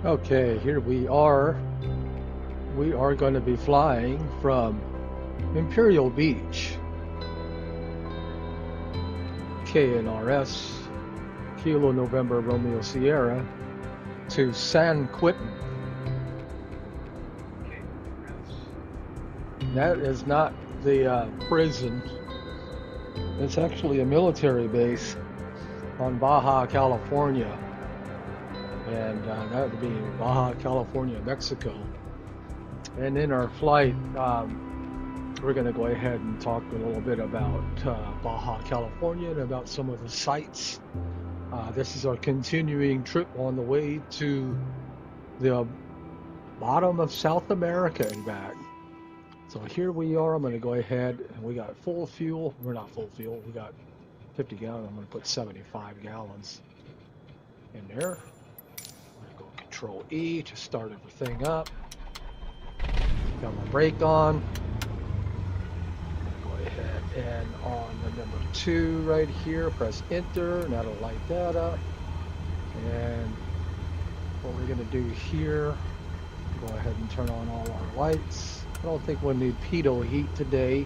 Okay, here we are. We are going to be flying from Imperial Beach, KNRS, Kilo November Romeo Sierra, to San Quintin. That is not the prison. It's actually a military base on Baja California. And that would be Baja California, Mexico. And in our flight, we're going to go ahead and talk a little bit about Baja California and about some of the sites. This is our continuing trip on the way to the bottom of South America and back. So here we are. I'm going to go ahead and we got full fuel. We're not full fuel. We got 50 gallons. I'm going to put 75 gallons in there. I'm going to go Control E to start everything up. Got my brake on. I'm going to go ahead and on the number 2 right here, press enter, and that'll light that up. And what we're going to do here, go ahead and turn on all our lights. I don't think we'll need pitot heat today.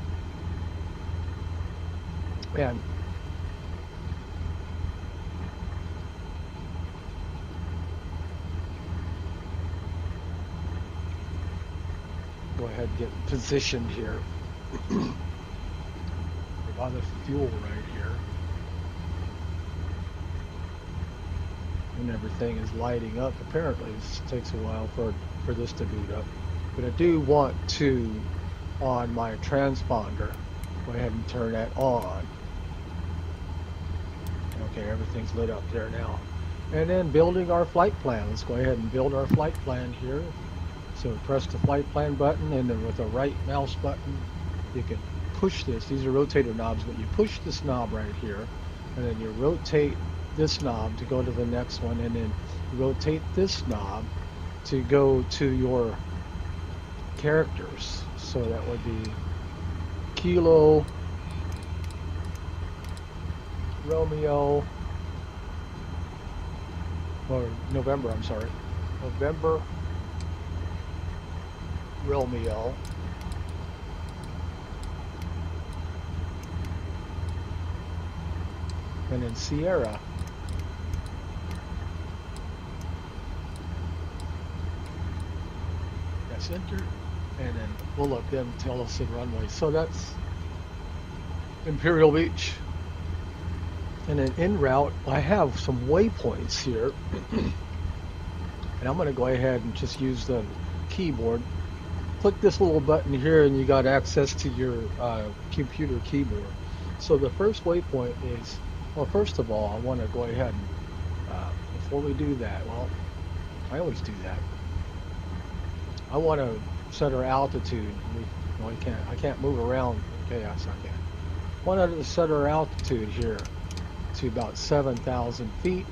And go ahead and get positioned here. We're by the fuel right here. And everything is lighting up. Apparently this takes a while for this to boot up. But I do want to, on my transponder, go ahead and turn that on. Okay, everything's lit up there now. And then building our flight plan. Let's go ahead and build our flight plan here. So press the flight plan button, and then with the right mouse button, you can push this. These are rotator knobs, but you push this knob right here, and then you rotate this knob to go to the next one, and then rotate this knob to go to your characters. So that would be Kilo Romeo, or November, I'm sorry, November Romeo, and then Sierra. That's enter, and then we'll let them tell us the runway. So that's Imperial Beach. And then en route, I have some waypoints here. And I'm going to go ahead and just use the keyboard. Click this little button here and you got access to your computer keyboard. So the first waypoint is, well, first of all, I want to go ahead and, before we do that, well, I always do that. I want to set our altitude. No, I can't move around. Okay, yes, I can. I want to set our altitude here to about 7,000 feet.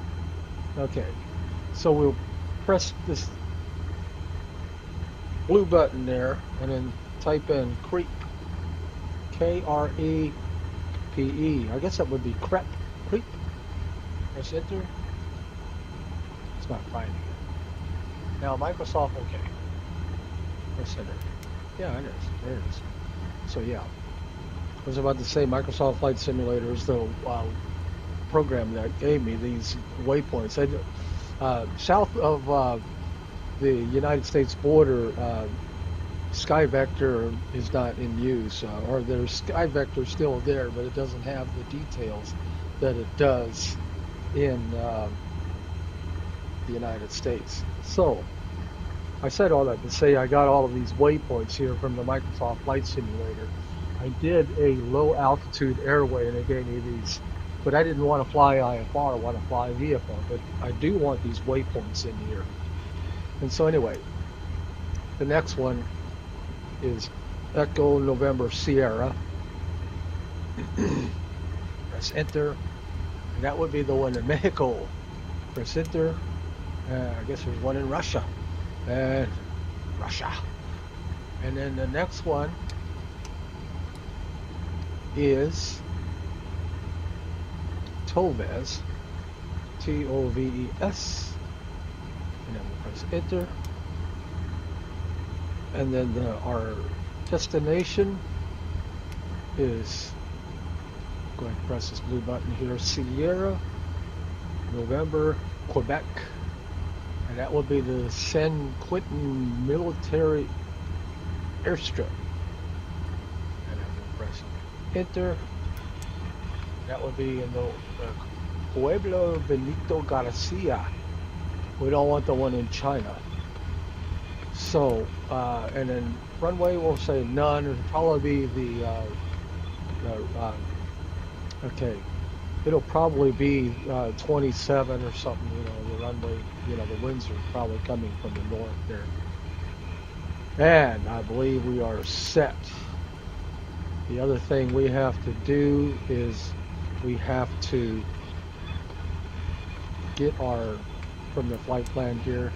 Okay, so we'll press this blue button there and then type in creep, K-R-E-P-E. I guess that would be creep. Press enter. It's not finding it. Now Microsoft, okay. Press enter. Yeah, it is. There it is. So yeah, I was about to say Microsoft Flight Simulator is the program that gave me these waypoints. South of the United States border, Sky Vector is not in use, or there's Sky Vector still there, but it doesn't have the details that it does in the United States. So I said all that to say I got all of these waypoints here from the Microsoft Flight Simulator. I did a low altitude airway and it gave me these, but I didn't want to fly IFR, I want to fly VFR, but I do want these waypoints in here. And so anyway, the next one is Echo November Sierra. Press enter, and that would be the one in Mexico. Press enter. I guess there's one in Russia. And Russia. And then the next one is Toves, Toves, And then we'll press enter. And then our destination is, go ahead and press this blue button here, Sierra, November, Quebec. And that will be the San Quintin military airstrip. And then we'll press enter. That would be in the Pueblo Benito Garcia. We don't want the one in China. So, and then runway we'll say none. It'll probably be okay. It'll probably be 27 or something. You know, the runway. You know, the winds are probably coming from the north there. And I believe we are set. The other thing we have to do is we have to get our, from the flight plan here,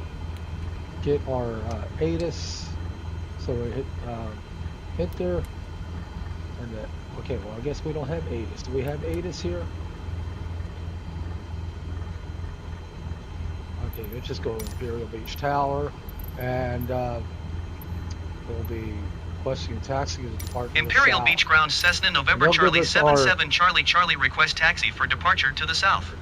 get our ATIS. So we hit enter. And that, okay, well, I guess we don't have ATIS. Do we have ATIS here? Okay, let's just go Imperial Beach Tower, and we'll be requesting taxi to depart. Imperial Beach Ground Cessna November Charlie 77 Charlie Charlie request taxi for departure to the south.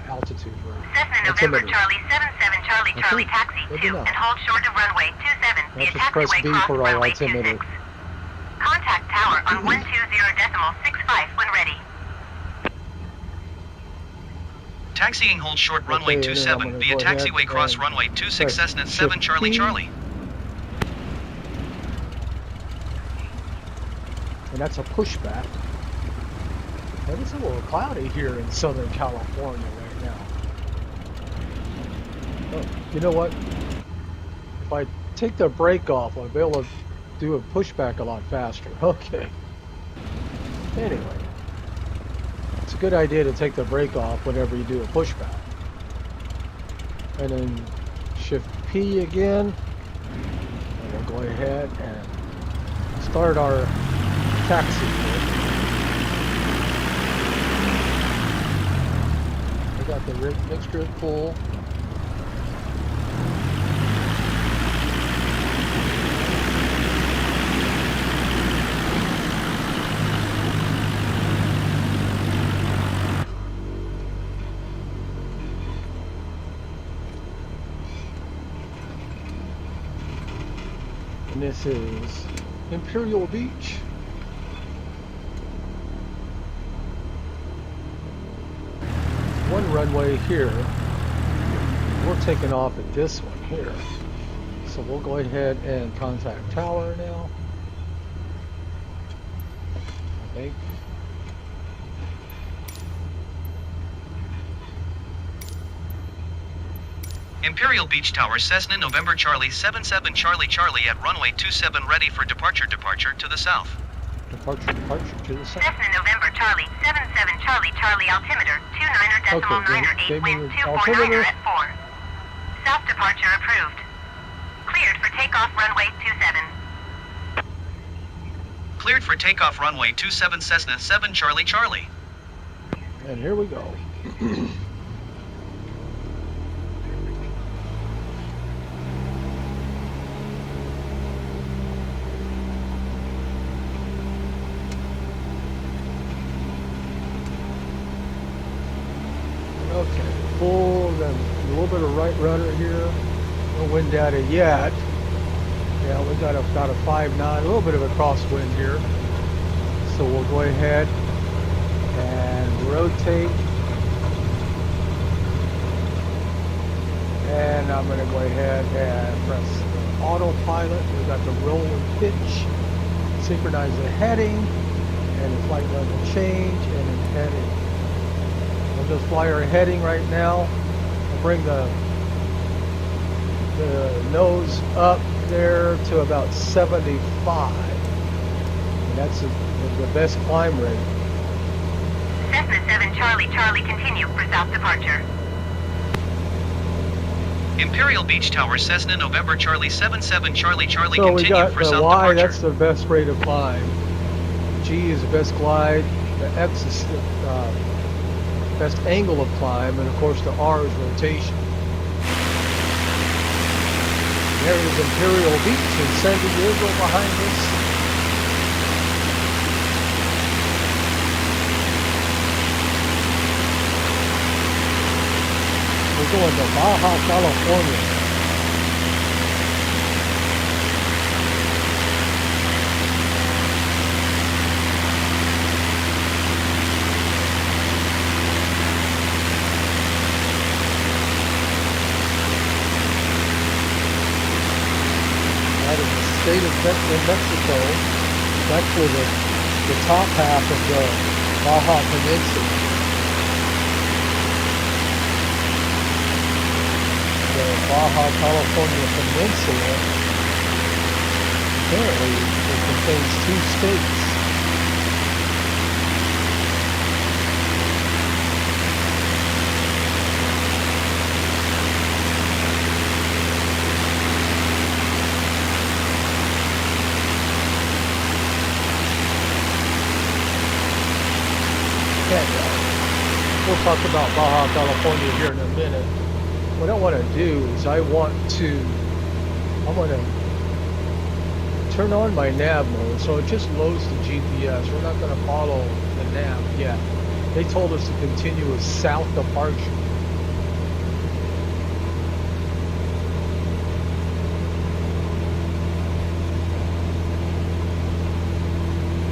Altitude range. Cessna November Charlie 77 Charlie Charlie taxi to and hold short of runway 27 via taxiway cross runway 26. Contact tower on 120.65 when ready. Taxiing hold short runway 27 via taxiway cross runway 26 Cessna 7 Charlie Charlie. And that's a pushback. It is a little cloudy here in Southern California right now. Oh, you know what? If I take the brake off, I'll be able to do a pushback a lot faster. Okay. Anyway. It's a good idea to take the brake off whenever you do a pushback. And then shift P again. And we'll go ahead and start our taxi here. We got the mixture full. And this is Imperial Beach. One runway here. We're taking off at this one here. So we'll go ahead and contact tower now. Okay. Imperial Beach Tower Cessna November Charlie 77 Charlie Charlie at runway 27 ready for departure to the south. Departure to the south. Cessna November Charlie 77 Charlie Charlie altimeter 29.988 wind 249 at 4. South departure approved. Cleared for takeoff runway 27. Cleared for takeoff runway 27 Cessna 7 Charlie Charlie. And here we go. Okay, full, then a little bit of right rudder here. No wind data yet. Yeah, we got about a 5-9, a little bit of a crosswind here. So we'll go ahead and rotate. And I'm going to go ahead and press autopilot. We've got the roll and pitch, synchronize the heading, and the flight level change, and then heading. We'll just fly our heading right now. I'll bring the nose up there to about 75. And that's the best climb rate. Cessna 7 Charlie Charlie continue for south departure. Imperial Beach Tower Cessna November Charlie 77 Charlie Charlie so continue we got for the south Y, departure. that's the best rate of climb. G is the best glide. The X is the best angle of climb, and of course the R is rotation. There is Imperial Beach in San Diego behind us. We're going to Baja California. State of Mexico. It's actually the top half of the Baja Peninsula. The Baja California Peninsula, apparently it contains 2 states. We'll talk about Baja California here in a minute. What I want to do is I want to turn on my nav mode so it just loads the GPS. We're not going to follow the nav yet. They told us to continue with south departure.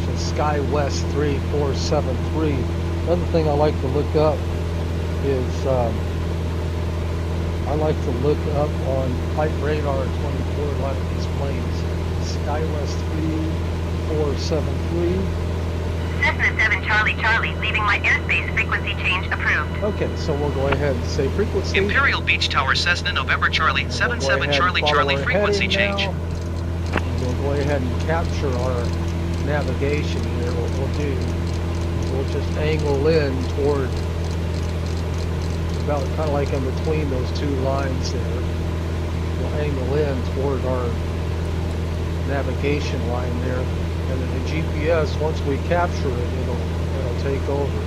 So SkyWest 3473. Another thing I like to look up is I like to look up on Flight Radar 24 a lot of these planes. SkyWest 3473. Cessna 7 Charlie Charlie, leaving my airspace, frequency change approved. Okay, so we'll go ahead and say frequency. Imperial Beach Tower Cessna November Charlie 77 Charlie Charlie, frequency change. We'll go ahead and capture our navigation here. What we'll do, we'll just angle in toward, about kind of like in between those 2 lines there. We'll angle in toward our navigation line there, and then the GPS, once we capture it, it'll take over.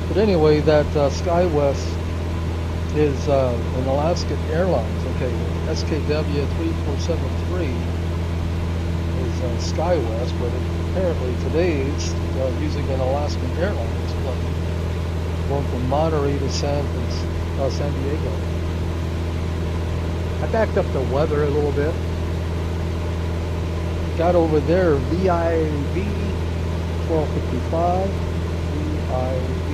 But anyway, that SkyWest is an Alaskan Airlines. Okay, SKW 3473 is SkyWest, but apparently today it's using an Alaskan Airlines plane going from Monterey to San Diego. I backed up the weather a little bit. Got over there VIV 1255, VIV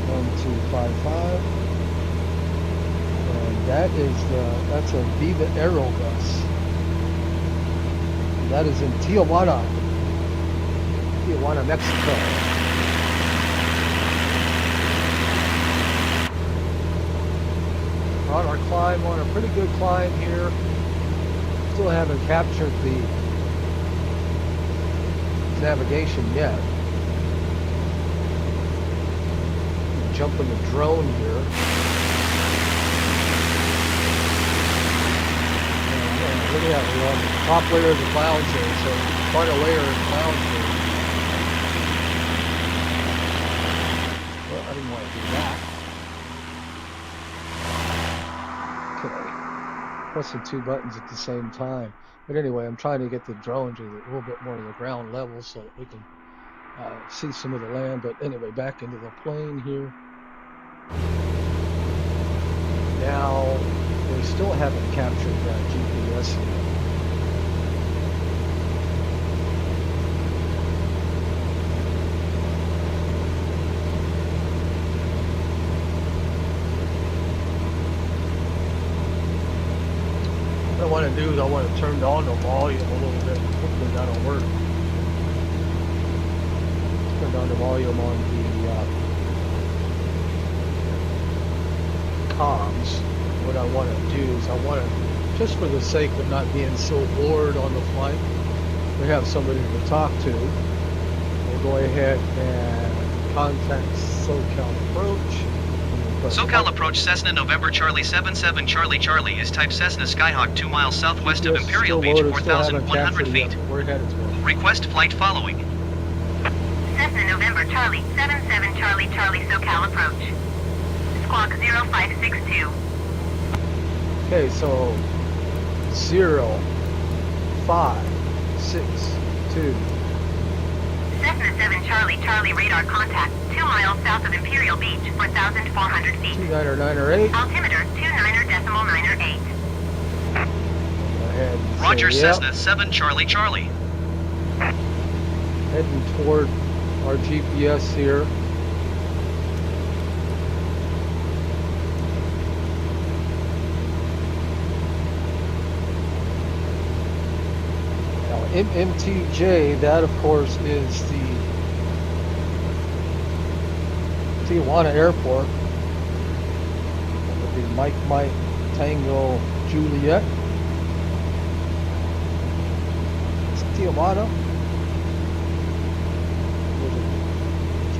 1255, and that's a Viva Aerobus. And that is in Tijuana, Mexico. We're on our climb, on a pretty good climb here. Still haven't captured the navigation yet. Jumping the drone here. And look at that, we're on the top layer of the clouds there, so quite a layer of clouds there. Well, I didn't want to do that. Pressing 2 buttons at the same time. But anyway, I'm trying to get the drone to a little bit more to the ground level so that we can see some of the land. But anyway, back into the plane here. Now, we still haven't captured that GPS yet. What I want to do is I want to turn down the volume a little bit. Hopefully that'll work. Turn down the volume on the comms. What I want to do is I want to, just for the sake of not being so bored on the flight, we have somebody to talk to. We'll go ahead and contact SoCal Approach. SoCal Approach Cessna November Charlie 77 Charlie Charlie is type Cessna Skyhawk 2 miles southwest of Imperial Beach, 4,100 feet. We're headed to it. Request flight following. Cessna November Charlie 77 Charlie Charlie SoCal Approach. Squawk 0562. Okay, so 0, 5, 6, 2. Cessna 7 Charlie, Charlie radar contact, 2 miles south of Imperial Beach, 4,400 feet. 29er8. Altimeter 29er.908. Roger, Say, yep. Cessna 7 Charlie, Charlie. Heading toward our GPS here. Now, MTJ, that of course is the Tijuana Airport. That would be Mike Tango Juliet. It's Tijuana.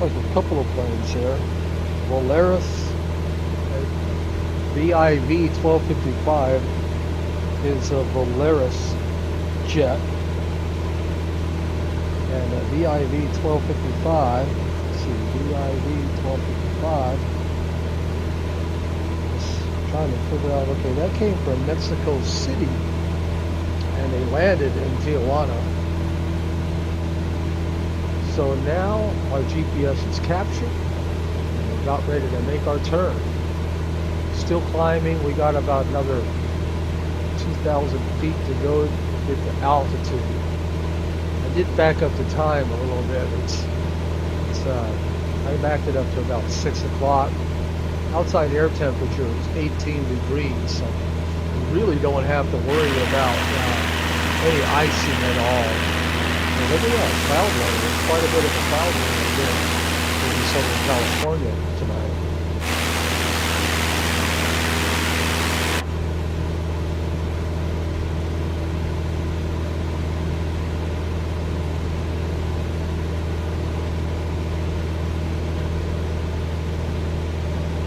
Looks like a couple of planes here. Volaris VIV 1255 is a Volaris jet. And a VIV 1255, let's see, VIV 1255, just trying to figure out, okay, that came from Mexico City, and they landed in Tijuana. So now our GPS is captured, and we're about ready to make our turn. Still climbing, we got about another 2,000 feet to go to get the altitude. I did back up the time a little bit. I backed it up to about 6 o'clock. Outside air temperature is 18 degrees, so we really don't have to worry about any icing at all. And look at that cloud layer. There's quite a bit of a cloud layer here in Southern California tonight.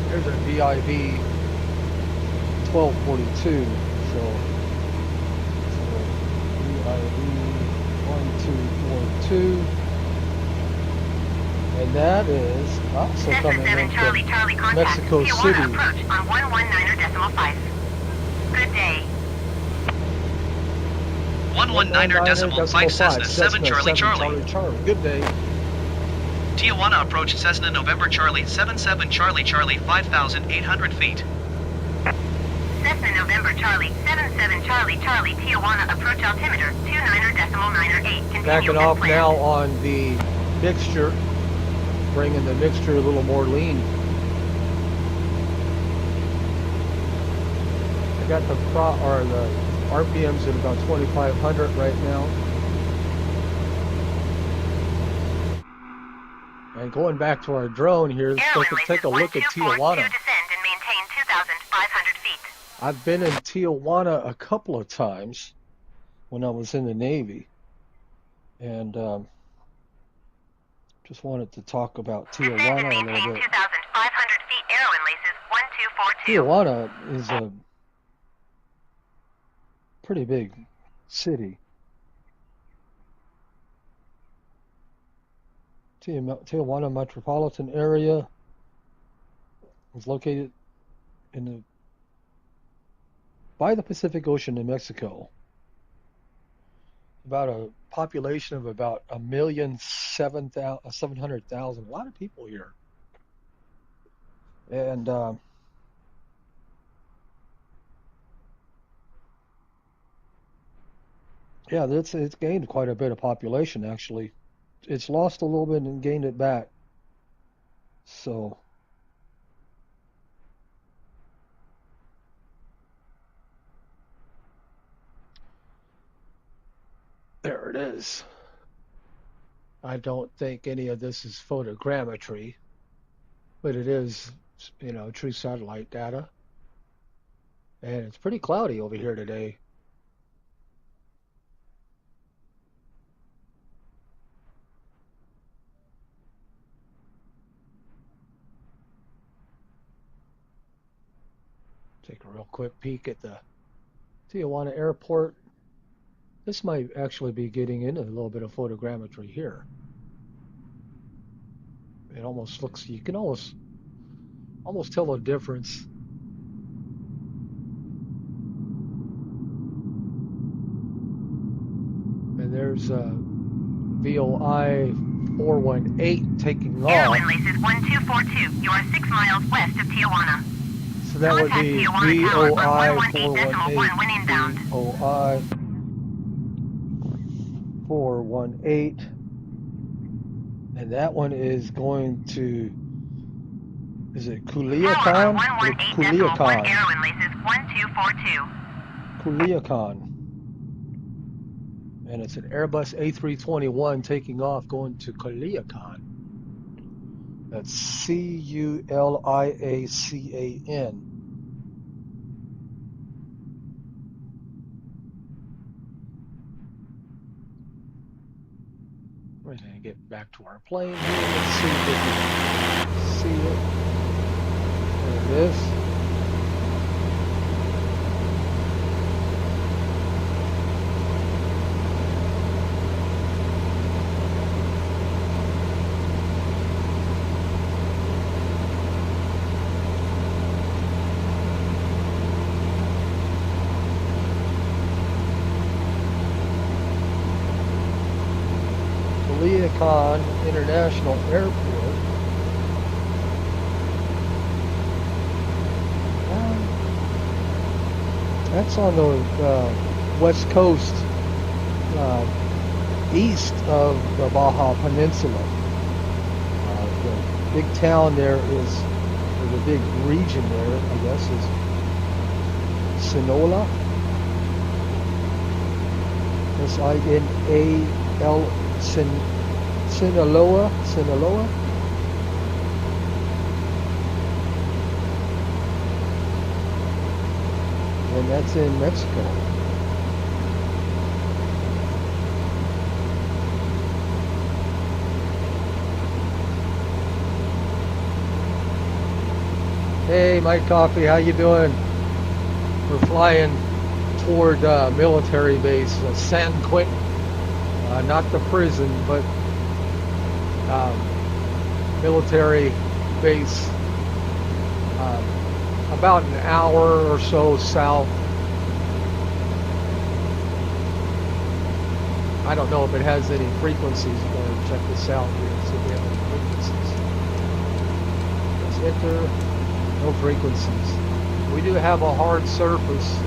There's a VIV 1242, so VIV 1242, and that is also coming in from Mexico City. Approach on 119.5. Good day. 119.5 Cessna 7 Charlie, Charlie. Good day. Tijuana approach Cessna November Charlie 77 Charlie, Charlie 5,800 feet. Cessna November Charlie 77 Charlie, Charlie Tijuana approach altimeter 29er.908. Backing off now on the mixture, bringing the mixture a little more lean. I got the RPMs at about 2,500 right now. And going back to our drone here, let's take a look at Tijuana. I've been in Tijuana a couple of times when I was in the Navy, and just wanted to talk about Tijuana a little bit. Tijuana is a pretty big city. Tijuana metropolitan area is located by the Pacific Ocean in Mexico. About a population of about 1,700,000. A lot of people here, and yeah, it's gained quite a bit of population actually. It's lost a little bit and gained it back. So there it is. I don't think any of this is photogrammetry, but it is, true satellite data. And it's pretty cloudy over here today. Take a real quick peek at the Tijuana airport. This might actually be getting into a little bit of photogrammetry here. It almost looks, you can almost tell a difference There's VOI 418 taking off. Airwind laces 1242. You are 6 miles west of Tijuana. So that would be VOI 418. VOI 418. And that one is going to, is it Culiacan? Culiacan. Airwind laces 1242. Culiacan. And it's an Airbus A321 taking off going to Culiacan. That's Culiacan. We're going to get back to our plane here. Let's see if we can see it. There it is. Culiacan International Airport. That's on the west coast, east of the Baja Peninsula. The big town there is, or the big region there, I guess, is Sinaloa. S-I-N-A-L, Sinaloa. And that's in Mexico. Hey, Mike Coffee, how you doing? We're flying toward military base, San Quintin. Not the prison, but military base. About an hour or so south. I don't know if it has any frequencies. We're going to check this out here, see if we have any frequencies. Let's enter. No frequencies. We do have a hard surface.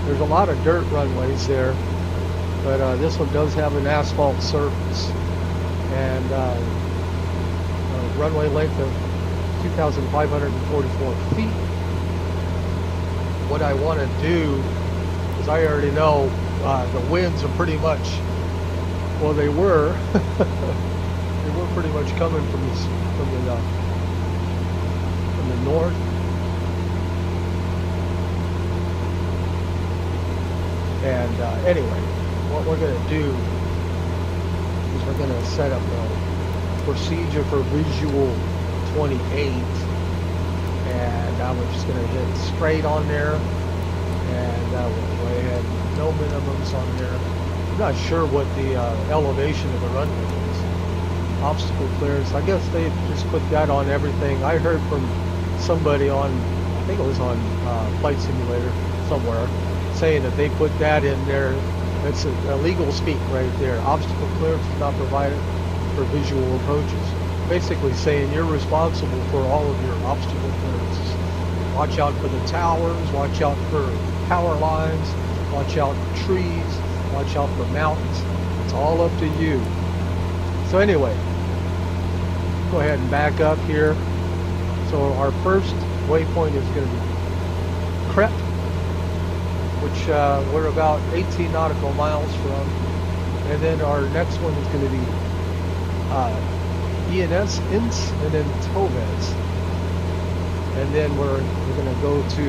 There's a lot of dirt runways there, but this one does have an asphalt surface, and a runway length of 2,544 feet. What I want to do is, I already know the winds are pretty much, well, they were pretty much coming from the north. And anyway, what we're going to do is we're going to set up a procedure for visual 28. And I'm just going to hit straight on there, and we'll go ahead, no minimums on there. I'm not sure what the elevation of the runway is. Obstacle clearance, I guess they just put that on everything. I heard from somebody on, I think it was on Flight Simulator somewhere, saying that they put that in there. That's a legal speak right there. Obstacle clearance is not provided for visual approaches. Basically saying you're responsible for all of your obstacle clearances. Watch out for the towers, watch out for power lines, watch out for trees, watch out for mountains. It's all up to you. So anyway, go ahead and back up here. So our first waypoint is going to be Crep, which we're about 18 nautical miles from. And then our next one is going to be ENS, INS, and then TOVES. And then we're going to go to,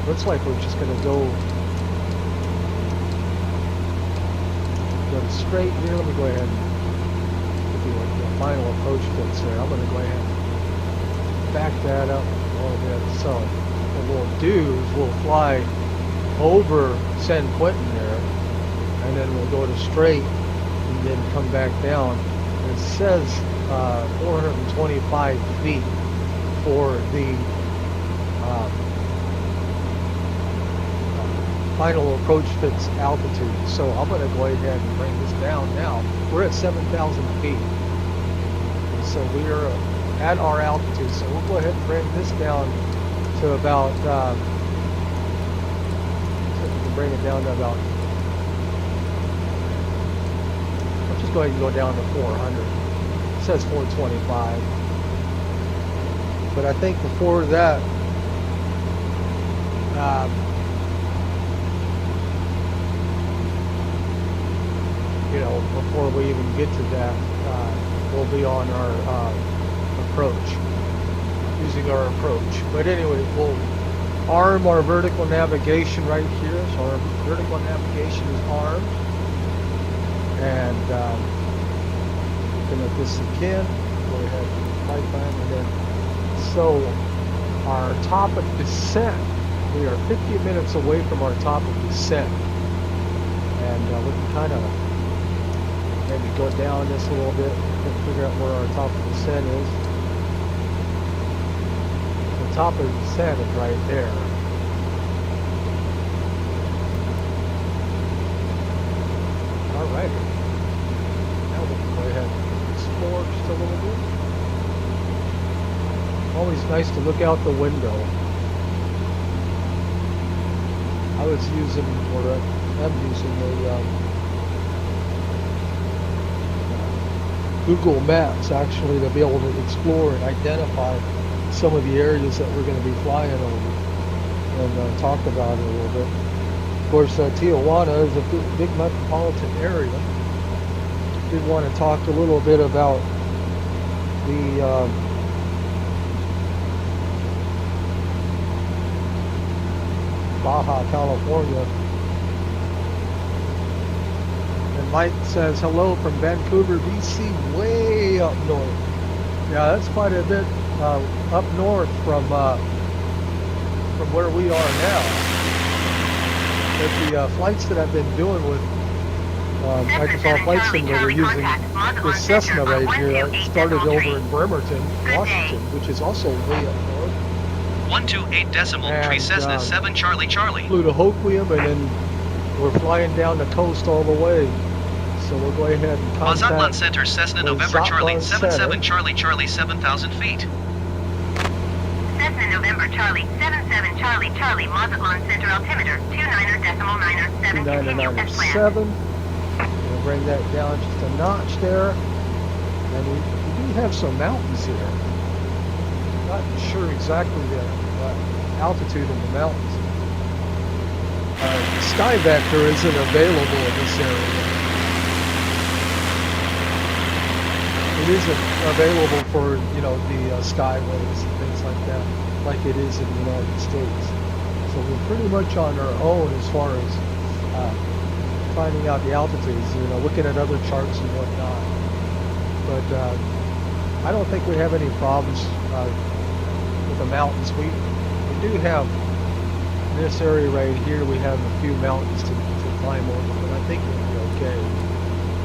looks like we're just going to go straight here. Let me go ahead and do the final approach fix there. I'm going to go ahead and back that up a little bit. So what we'll do is we'll fly over San Quintin there, and then we'll go to straight and then come back down. And it says 425 feet for the final approach fits altitude. So I'm going to go ahead and bring this down now. We're at 7,000 feet. So we are at our altitude. So we'll go ahead and bring this down to about, so we can bring it down to about, let's just go ahead and go down to 400. It says 425. But I think before that, you know, before we even get to that, we'll be on our approach, using our approach. But anyway, we'll arm our vertical navigation right here. So our vertical navigation is armed. And looking at this again, go ahead and right back, and then so our top of descent, we are 50 minutes away from our top of descent. And we can kind of maybe go down this a little bit and figure out where our top of descent is. The top of descent is right there. Alright. Now we can go ahead and explore just a little bit. Always nice to look out the window. I was using, or I'm using Google Maps actually to be able to explore and identify some of the areas that we're going to be flying over and talk about it a little bit. Of course, Tijuana is a big metropolitan area. Did want to talk a little bit about the Baja California. And Mike says hello from Vancouver, BC, way up north. Yeah, that's quite a bit up north from where we are now. But the flights that I've been doing with Microsoft Flight Simulator using this Cessna right here, I started over in Bremerton, Washington, which is also way up north. 128.3 Cessna 7 Charlie Charlie. Flew to Hoquiam, and then we're flying down the coast all the way. So we'll go ahead and contact Mazatlan Center Cessna November Charlie 77 Charlie Charlie 7,000 feet. Cessna November Charlie 77 Charlie Charlie Mazatlan Center altimeter 29.907. Continue as planned. We'll bring that down just a notch there. And we do have some mountains here. Not sure exactly the altitude in the mountains. Sky Vector isn't available in this area. It isn't available for, you know, the skyways and things like that, like it is in the United States. So we're pretty much on our own as far as finding out the altitudes, you know, looking at other charts and whatnot. But I don't think we have any problems with the mountains. We do have this area right here. We have a few mountains to climb over, but I think we'll be okay.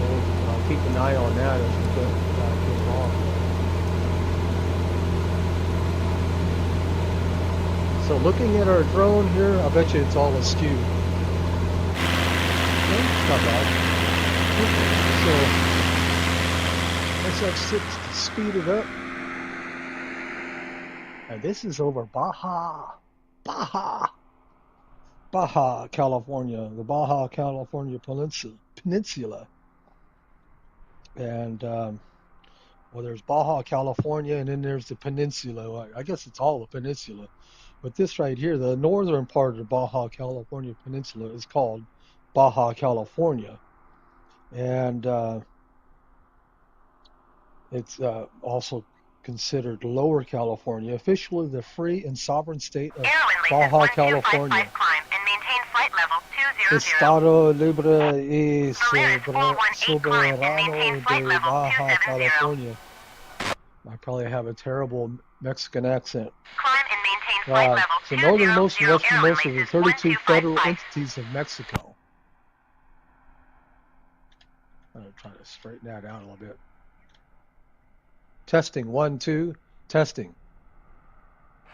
We'll keep an eye on that as we go along. So looking at our drone here, I bet you it's all askew. Okay, not bad. Okay, so let's have 6 to speed it up. And this is over Baja, California, the Baja California Peninsula. And, well, there's Baja California, and then there's the peninsula. I guess it's all a peninsula. But this right here, the northern part of the Baja California Peninsula is called Baja California. And it's also considered Lower California, officially the free and sovereign state of Baja California. Estado Libre y Soberano de Baja California. I probably have a terrible Mexican accent. So northernmost and westernmost of the 32 federal entities of Mexico. I'm going to try to straighten that out a little bit. Testing, 1, 2, testing.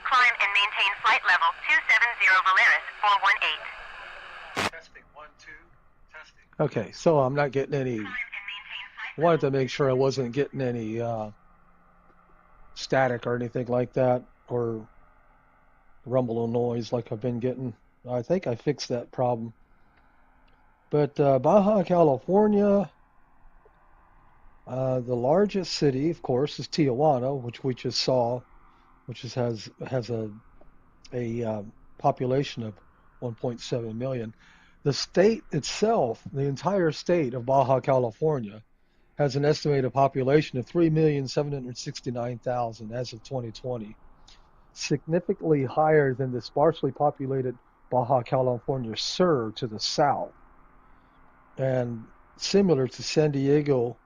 Climb and maintain flight level 270 Valeris 418. Okay, so I'm not getting any. Wanted to make sure I wasn't getting any static or anything like that, or rumble or noise like I've been getting. I think I fixed that problem. But Baja California, the largest city, of course, is Tijuana, which we just saw, which has a population of 1.7 million. The state itself, the entire state of Baja California, has an estimated population of 3,769,000 as of 2020, significantly higher than the sparsely populated Baja California Sur to the south, and similar to San Diego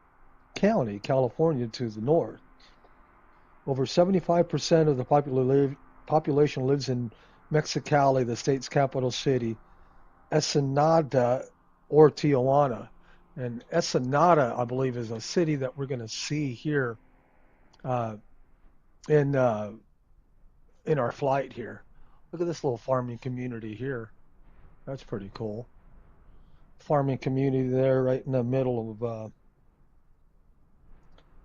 County, California, to the north. Over 75% of the population lives in Mexicali, the state's capital city, Ensenada, or Tijuana. And Ensenada, I believe, is a city that we're going to see here in our flight here. Look at this little farming community here. That's pretty cool. Farming community there right in the middle of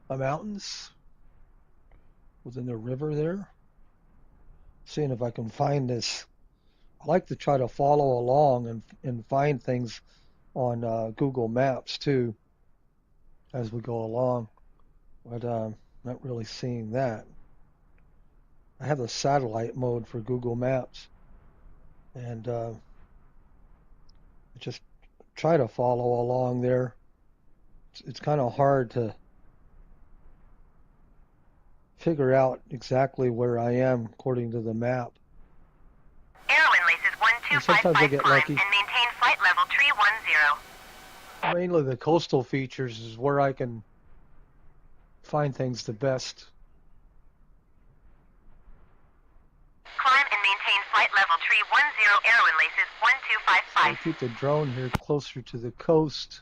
the mountains within the river there. Seeing if I can find this. I like to try to follow along and find things on Google Maps too as we go along, but not really seeing that. I have the satellite mode for Google Maps, and just try to follow along there. It's kind of hard to figure out exactly where I am according to the map. Airwind laces 1255 climb and maintain flight level 310. Mainly the coastal features is where I can find things the best. Climb and maintain flight level 310, Airwind laces 1255. So I keep the drone here closer to the coast.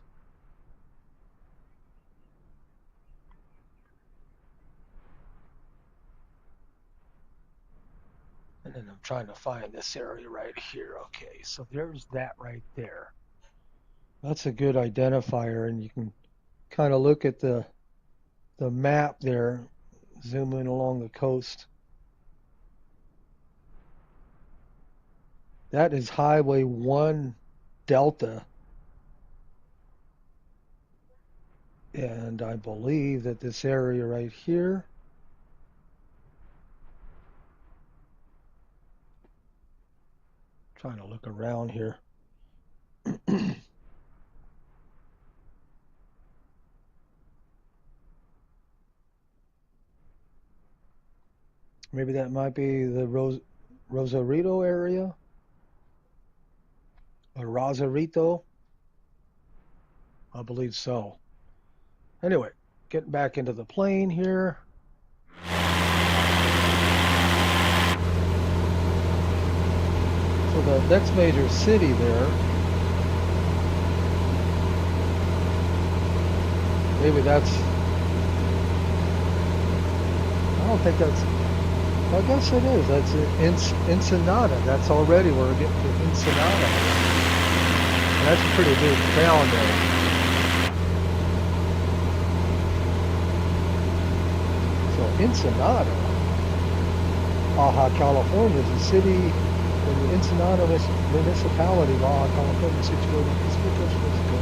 And then I'm trying to find this area right here. Okay, so there's that right there. That's a good identifier, and you can kind of look at the map there, zoom in along the coast. That is Highway 1 Delta. And I believe that this area right here trying to look around here. Maybe that might be the Rosarito area? Or Rosarito? I believe so. Anyway, getting back into the plane here. So the next major city there, maybe that's, I don't think that's, I guess it is. That's Ensenada. That's already, we're getting to Ensenada. And that's a pretty big town there. So Ensenada, Baja California, is a city in the Ensenada municipality, Baja California, situated in Pacific Coast, Mexico.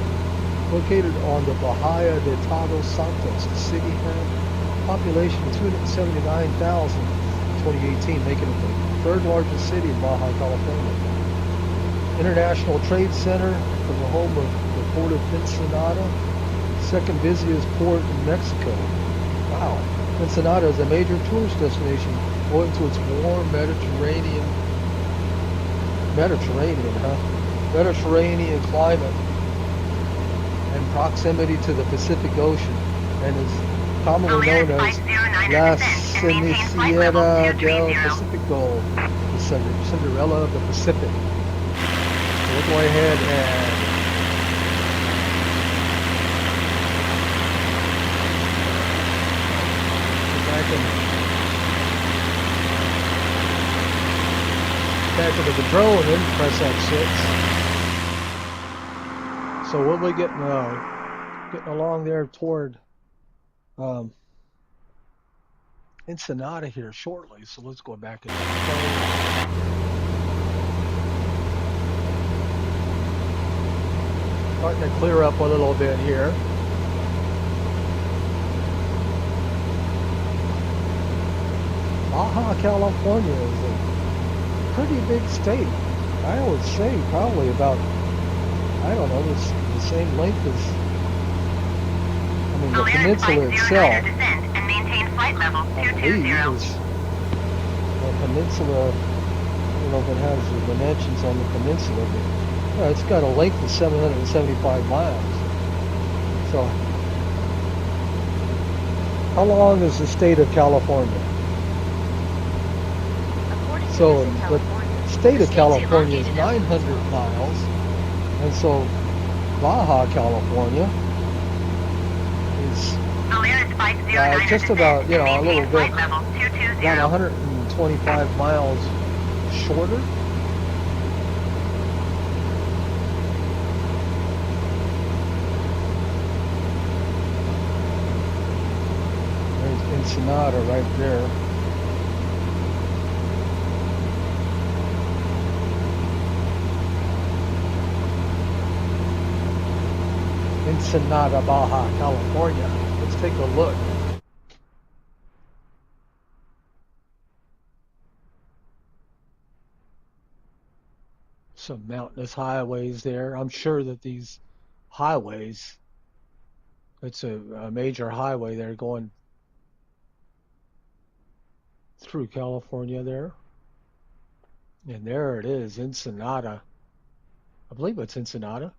Located on the Bahia de Todos Santos, the city had a population of 279,000 in 2018, making it the third largest city in Baja California. International Trade Center from the home of the Port of Ensenada, second busiest port in Mexico. Wow. Ensenada is a major tourist destination owing to its warm Mediterranean climate and proximity to the Pacific Ocean, and is commonly known as La Cenicienta del Pacifico, the Cinderella of the Pacific. So we'll go ahead and back into the drone and press F6. So we'll be getting along there toward Ensenada here shortly. So let's go back into the phone. Starting to clear up a little bit here. Baja California is a pretty big state. I would say probably about, I don't know, the same length as, I mean, the peninsula itself, I believe, is the peninsula. I don't know if it has the dimensions on the peninsula, but yeah, it's got a length of 775 miles. So, how long is the state of California? So the state of California is 900 miles, and so Baja California is just about, you know, a little bit, about 125 miles shorter. There's Ensenada right there. Ensenada, Baja California. Let's take a look. Some mountainous highways there. I'm sure that these highways, it's a major highway there going through California there. And there it is, Ensenada. I believe it's Ensenada.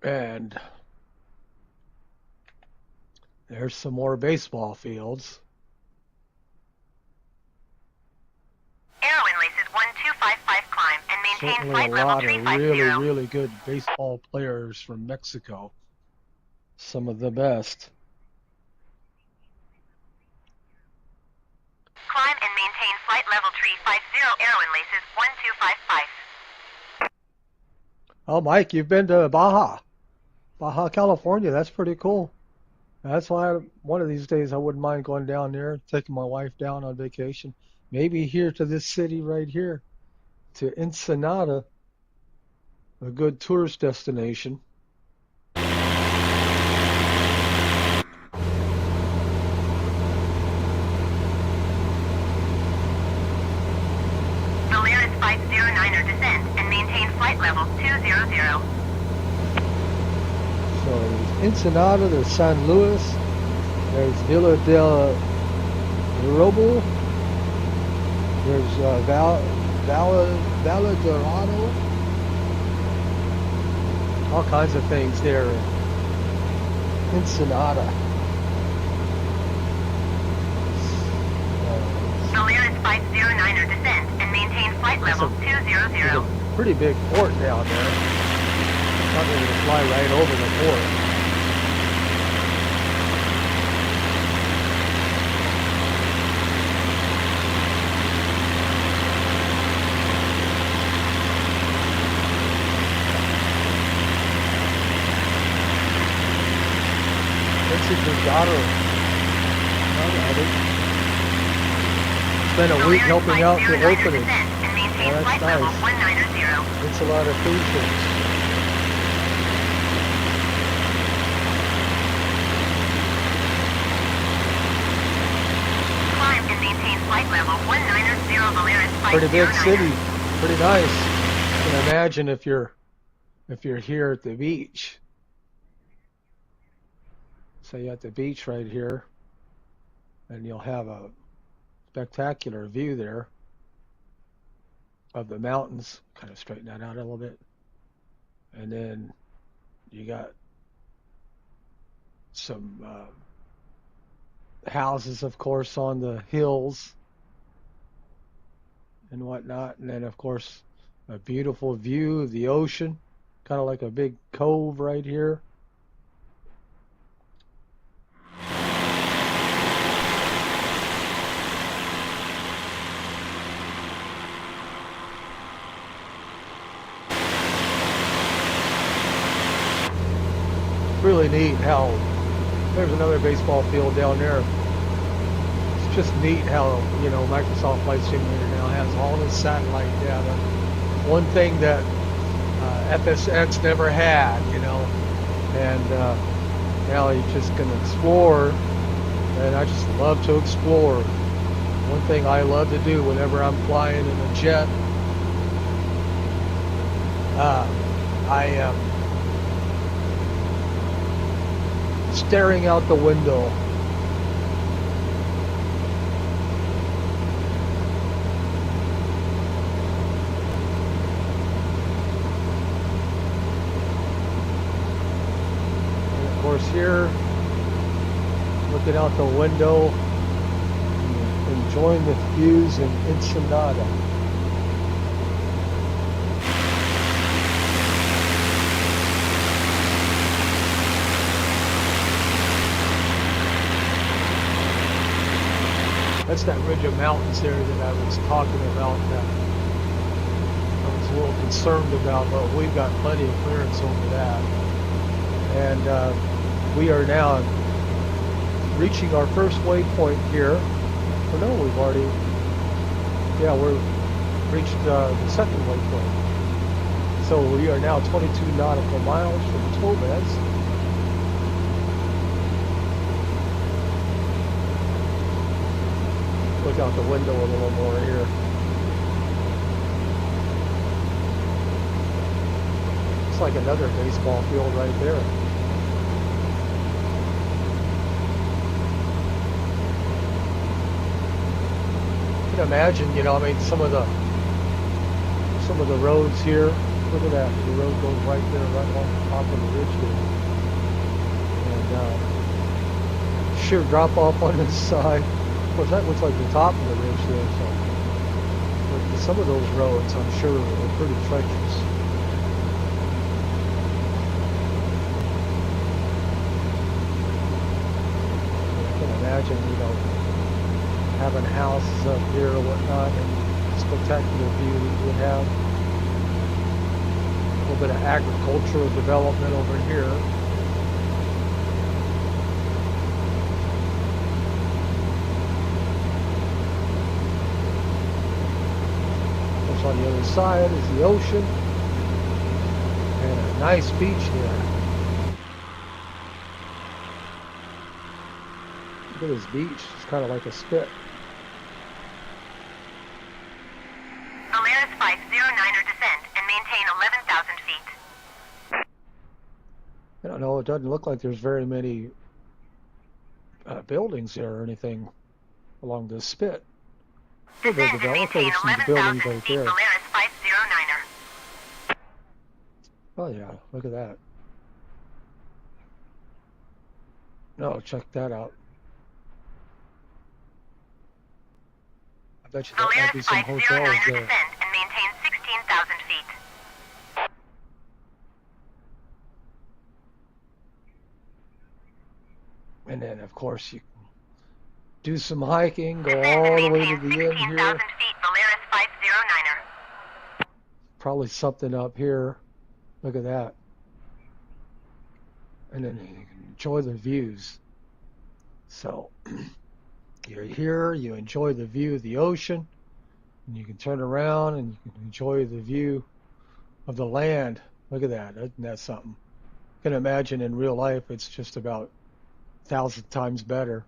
And there's some more baseball fields. Certainly a lot of really good baseball players from Mexico. Some of the best. Climb and maintain flight level 350, Airwind laces 1255. Oh, Mike, you've been to Baja California. That's pretty cool. That's why one of these days I wouldn't mind going down there, taking my wife down on vacation. Maybe here to this city right here, to Ensenada, a good tourist destination. Valeris 509er descend and maintain flight level 200. So there's Ensenada, there's San Luis, there's Villa del Roble, there's Valadorado, all kinds of things there in Ensenada. Valeris 509er descend and maintain flight level 200. Pretty big port down there. Not going to fly right over the port. This is your daughter. Spent a week helping out the orphanage. Oh, that's nice. It's a lot of food things. Pretty big city, pretty nice. You can imagine if you're here at the beach. Say you're at the beach right here, and you'll have a spectacular view there of the mountains. Kind of straighten that out a little bit, and then you got some houses, of course, on the hills and whatnot, and then of course a beautiful view of the ocean, kind of like a big cove right here. really neat how there's another baseball field down there. It's just neat how, you know, Microsoft Flight Simulator now has all this satellite data. One thing that FSX never had, you know, and now you just can explore, and I just love to explore. One thing I love to do whenever I'm flying in a jet, I am staring out the window. And of course here, looking out the window, enjoying the views in Ensenada. That's that ridge of mountains there that I was talking about that I was a little concerned about, but we've got plenty of clearance over that. And we are now reaching our first waypoint here. Oh no, we've already, yeah, we're reached the second waypoint. So we are now 22 nautical miles from Tobez. Look out the window a little more here. It's like another baseball field right there. You can imagine, you know, I mean, some of the roads here. Look at that. The road goes right there, right along the top of the ridge there. And sheer drop off on this side. Of course, that looks like the top of the ridge there. So, but some of those roads, I'm sure, are pretty treacherous. I can imagine, you know, having houses up here or whatnot, and spectacular view that you would have. A little bit of agricultural development over here. On the other side is the ocean and a nice beach there. Look at this beach, it's kind of like a spit. Polaris 509er descend and maintain 11,000 feet. I don't know, it doesn't look like there's very many buildings there or anything along this spit. Descend and maintain 11,000 feet, there. Polaris 509er. Oh yeah, look at that. No, check that out. I bet you that might be Polaris some 509er hotels there. descend and maintain 16,000 feet. And then, of course, you can do some hiking, go Descend all and the way to maintain the end 16,000 here. feet, Polaris 509er. Probably something up here. Look at that. And then you can enjoy the views. So you're here, you enjoy the view of the ocean, and you can turn around and you can enjoy the view of the land. Look at that. Isn't that something? You can imagine in real life it's just about 1,000 times better.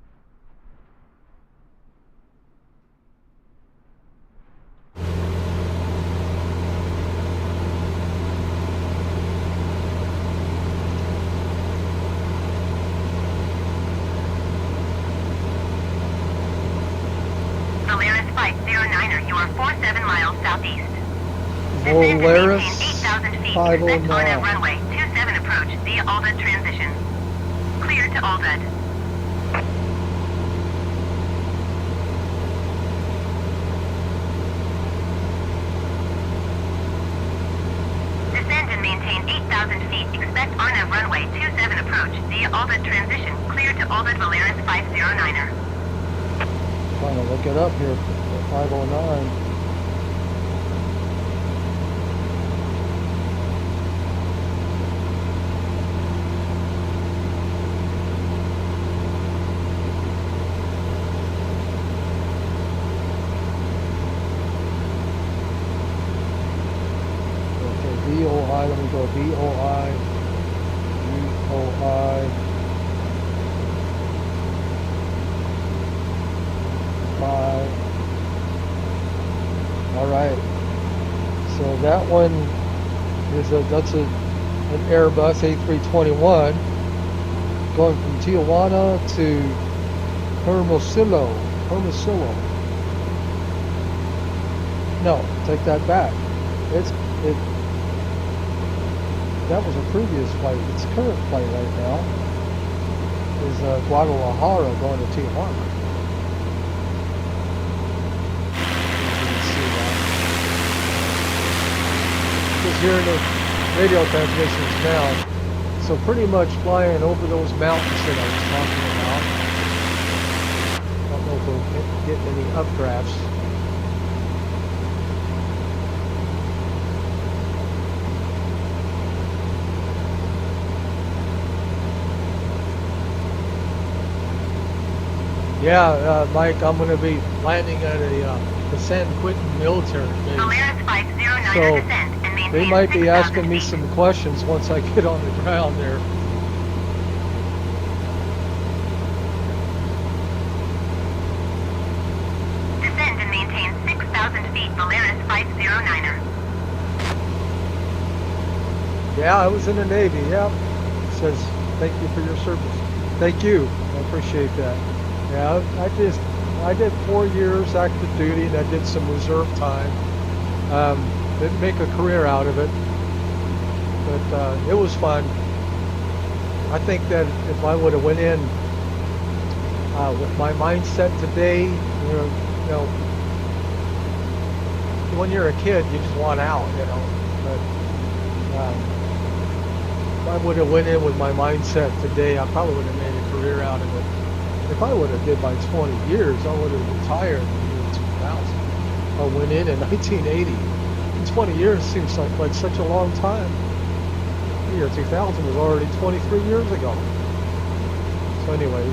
Polaris 509er, you are 47 miles southeast. Polaris 8,000 feet, 509. expect on at runway 27 approach via Aldud transition. Clear to Aldud. Descend and maintain 8,000 feet, expect on at runway 27 approach via Aldud transition. Clear to Aldud Polaris 509er. Trying to look it up here. 509. UOI, UOI, 5. All right. So that one is an Airbus A321 going from Tijuana to Hermosillo. No, take that back. That was a previous flight. Its current flight right now is Guadalajara going to Tijuana. You can see that. Just hearing the radio transmissions now. So pretty much flying over those mountains that I was talking about. I don't know if we'll get any updrafts. Yeah, Mike, I'm going to be landing at the San Quintin military base. So they might be asking me some questions once I get on the ground there. Descend and maintain 6,000 feet, Polaris 509er. Yeah, I was in the Navy, yeah. It says, thank you for your service. Thank you, I appreciate that. Yeah, I did 4 years active duty and I did some reserve time. Didn't make a career out of it, but it was fun. I think that if I would have went in with my mindset today, you know, when you're a kid, you just want out, you know. But if I would have went in with my mindset today, I probably would have made a career out of it. If I would have did my 20 years, I would have retired in the year 2000. I went in 1980. 20 years seems like such a long time. The year 2000 was already 23 years ago. So anyway,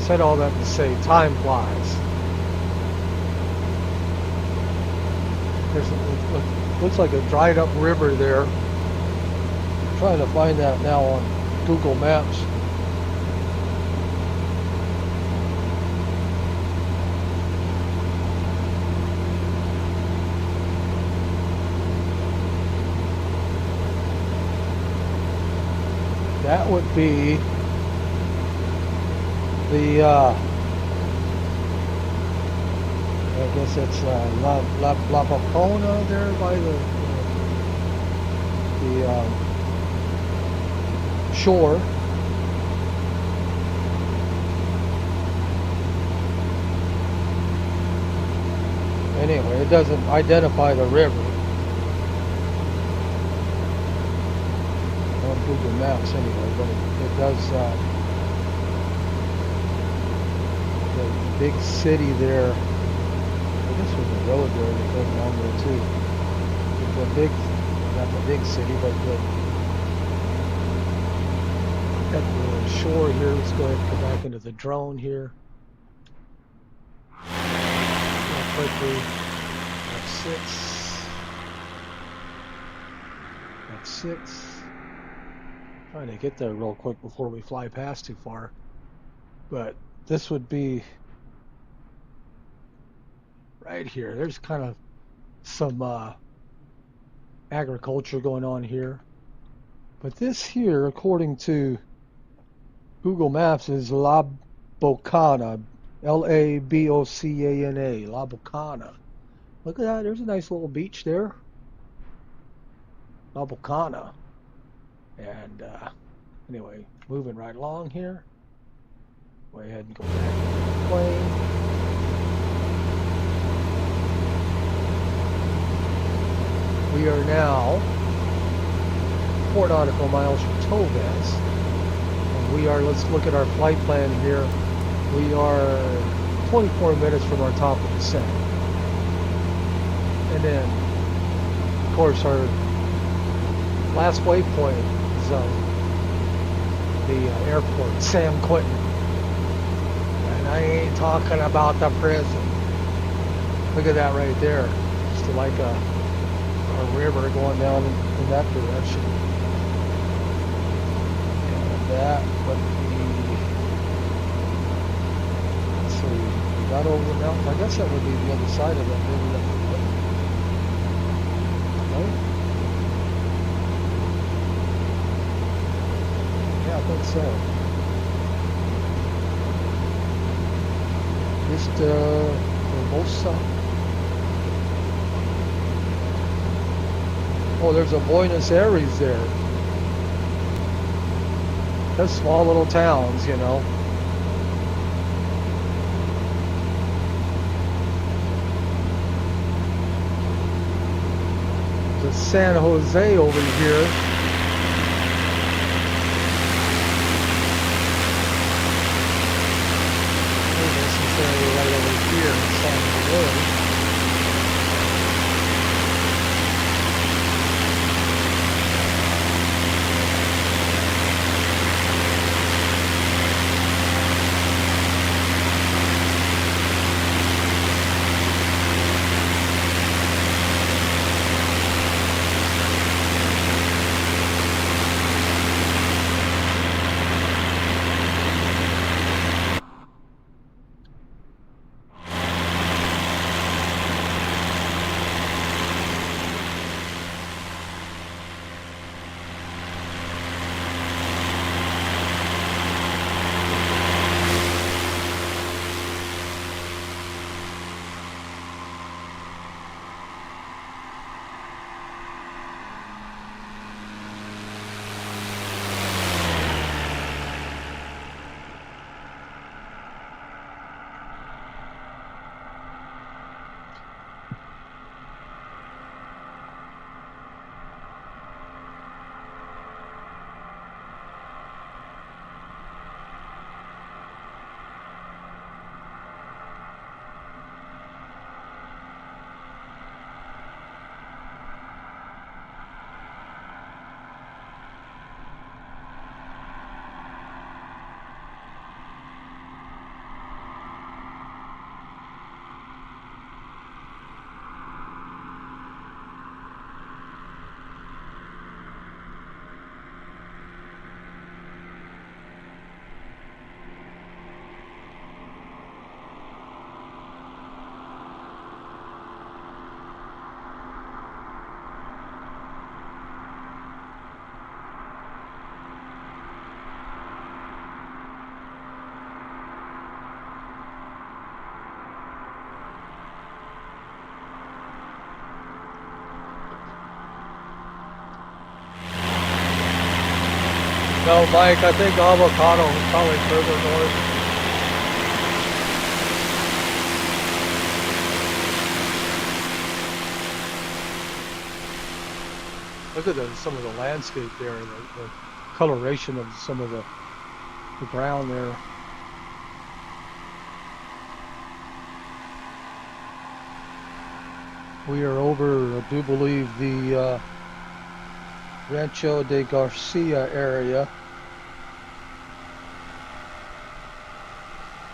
said all that to say time flies. Looks like a dried up river there. I'm trying to find that now on Google Maps. That would be the, I guess it's La Bocona there by the shore. Anyway, it doesn't identify the river. Google Maps anyway, but it does the big city there. I guess there's a road there that goes along there too. It's a big, not the big city, but at the shore here. Let's go ahead and go back into the drone here. Real quickly, F6. Trying to get there real quick before we fly past too far. But this would be right here. There's kind of some agriculture going on here. But this here, according to Google Maps, is La Bocana. Labocana. La Bocana. Look at that. There's a nice little beach there. La Bocana. And anyway, moving right along here. Go ahead and go back to the plane. We are now 4 nautical miles from Toves. And we are, let's look at our flight plan here. We are 24 minutes from our top of descent. And then, of course, our last waypoint is the airport, San Quintin. And I ain't talking about the prison. Look at that right there. Just like a river going down in that direction. that over the mountain? I guess that would be the other side of that river. Right? Yeah, I think so. Just Formosa. Oh, there's a Buenos Aires there. Those small little towns, you know. There's San Jose over here. Right over here in San Jose. No, Mike, I think avocado is probably further north. Look at some of the landscape there, the coloration of some of the ground there. We are over, I do believe, the Rancho de Garcia area.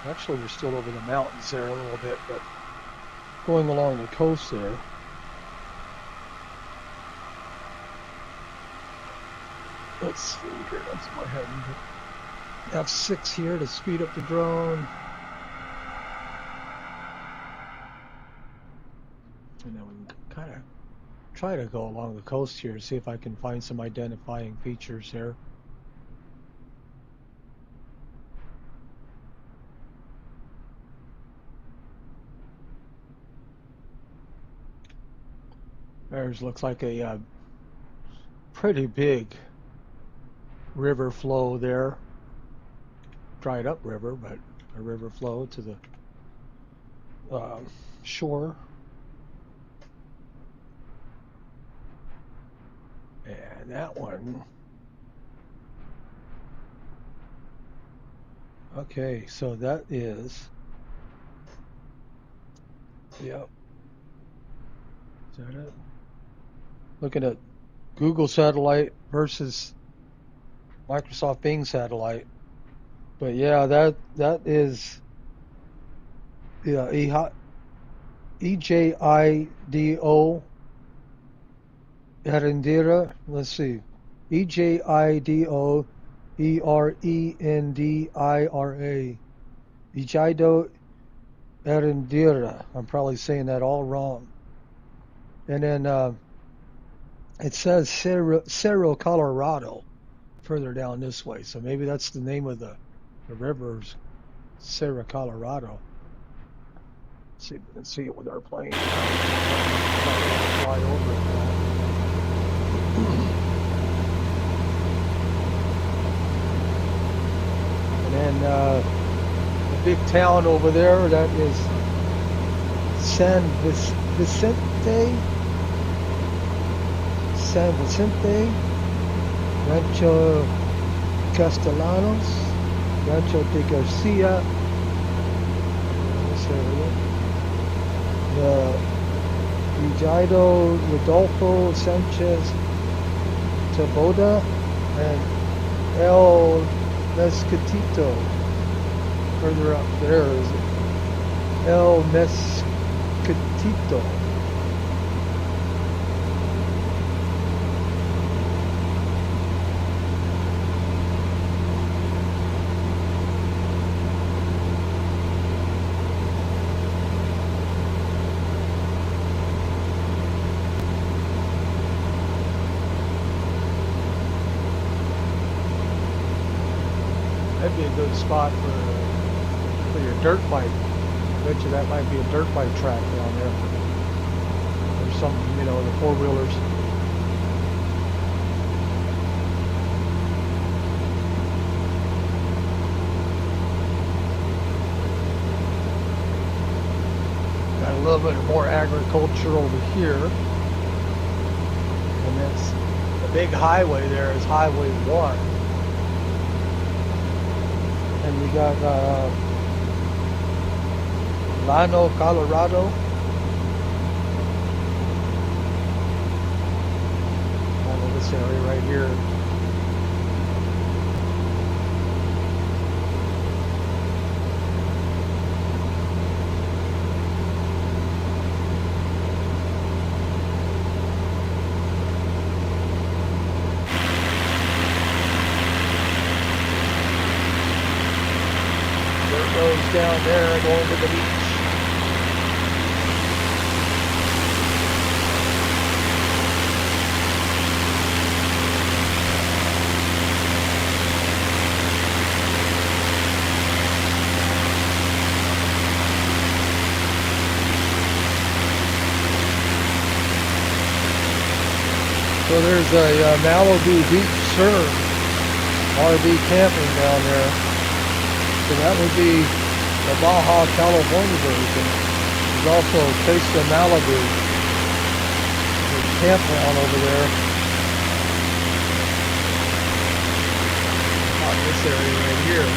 Actually, we're still over the mountains there a little bit, but going along the coast there. Let's see here, that's my head. F6 here to speed up the drone. And then we can kind of try to go along the coast here, see if I can find some identifying features here. There's looks like a pretty big river flow there. Dried up river, but a river flow to the shore. And that one. Okay, so that is. Yep. Is that it? Looking at Google satellite versus Microsoft Bing satellite. But yeah, that is EJIDO Erendira. Let's see. EJIDO ERENDIRA. EJIDO Erindira. I'm probably saying that all wrong. And then it says Cerro, Colorado, further down this way. So maybe that's the name of the rivers, Cerro, Colorado. Let's see if we can see it with our plane. Fly over it now. And then the big town over there, that is San Vicente, Rancho Castellanos, Rancho de Garcia, this area. The Guido Rodolfo Sanchez Taboda and El Mesquitito. Further up there is El Mesquitito. That'd be a good spot for your dirt bike. I bet you that might be a dirt bike track down there. Or something, you know, the four-wheelers. Got a little bit more agriculture over here. And that's the big highway there is Highway 1. And we got Llano, Colorado. All of this area right here. Down there going to the beach. So there's a Malibu Beach Surf RV camping down there. So that would be the Baja California version. There's also Taste of Malibu. There's a campground over there. Not this area right here.